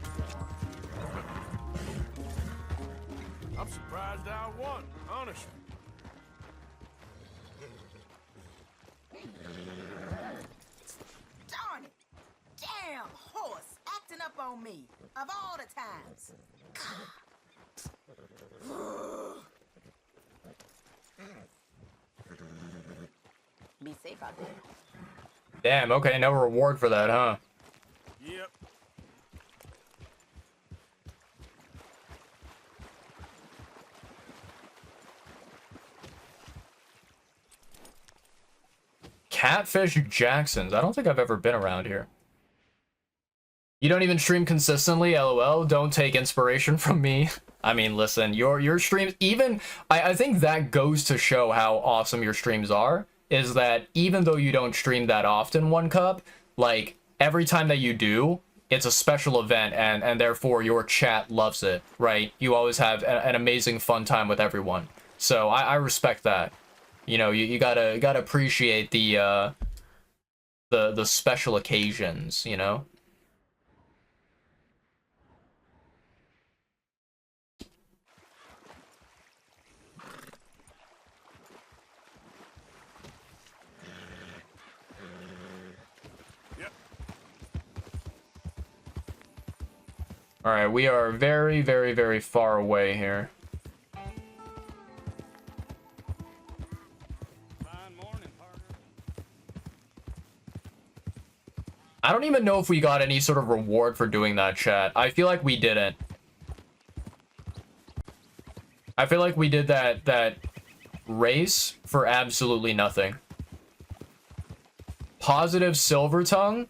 I'm surprised I won, honestly. Darn it. Damn horse acting up on me. Of all the times. Be safe out there. Damn, okay, no reward for that, huh? Yep. Catfish Jackson's. I don't think I've ever been around here. You don't even stream consistently, lol. Don't take inspiration from me. I mean, listen, your streams, even, I think that goes to show how awesome your streams are, is that even though you don't stream that often, One Cup, like, every time that you do, it's a special event, and therefore your chat loves it, right? You always have an amazing fun time with everyone. So I respect that. You know, you gotta appreciate the special occasions, you know? Yep. All right, we are very, very, very far away here. Fine morning, partner. I don't even know if we got any sort of reward for doing that, chat. I feel like we didn't. I feel like we did that race for absolutely nothing. Positive Silver Tongue?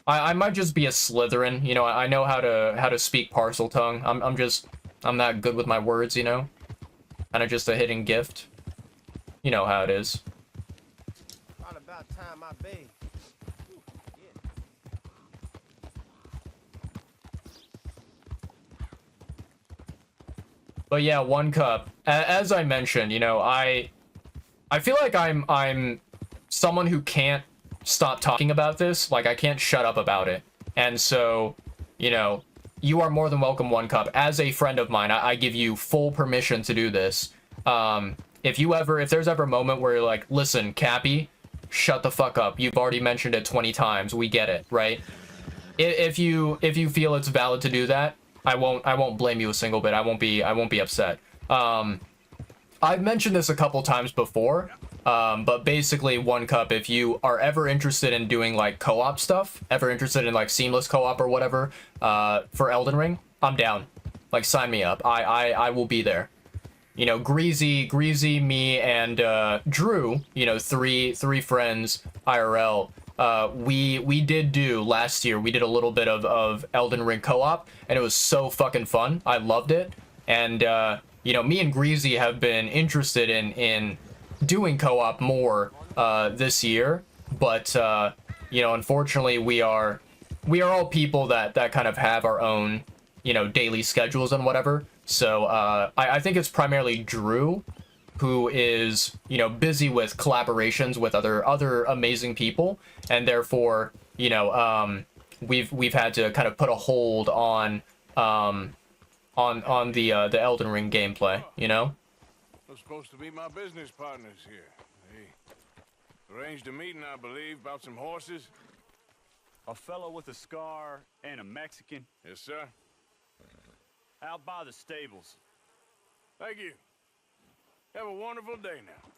I might just be a Slytherin, you know. I know how to speak Parcel Tongue. I'm that good with my words, you know. Kind of just a hidden gift. You know how it is. All about time I bathed. But yeah, One Cup. As I mentioned, you know, I feel like I'm someone who can't stop talking about this. Like, I can't shut up about it. And so, you know, you are more than welcome, One Cup. As a friend of mine, I give you full permission to do this. If there's ever a moment where you're like, listen, Cappy, shut the fuck up. You've already mentioned it 20 times. We get it, right? If you feel it's valid to do that, I won't blame you a single bit. I won't be upset. I've mentioned this a couple times before, but basically, One Cup, if you are ever interested in doing like co-op stuff, ever interested in like seamless co-op or whatever, for Elden Ring, I'm down. Like, sign me up. I will be there. You know, Greasy, me, and Drew, you know, three friends IRL. We did do last year. We did a little bit of Elden Ring co-op, and it was so fucking fun. I loved it, and you know, me and Greasy have been interested in doing co-op more this year, but you know, unfortunately, we are all people that kind of have our own, you know, daily schedules and whatever. So I think it's primarily Drew who is, you know, busy with collaborations with other amazing people, and therefore, you know, we've had to kind of put a hold on the Elden Ring gameplay, you know. They're supposed to be my business partners here. They arranged a meeting, I believe, about some horses. A fellow with a scar and a Mexican Yes, sir. out by the stables. Thank you. Have a wonderful day now.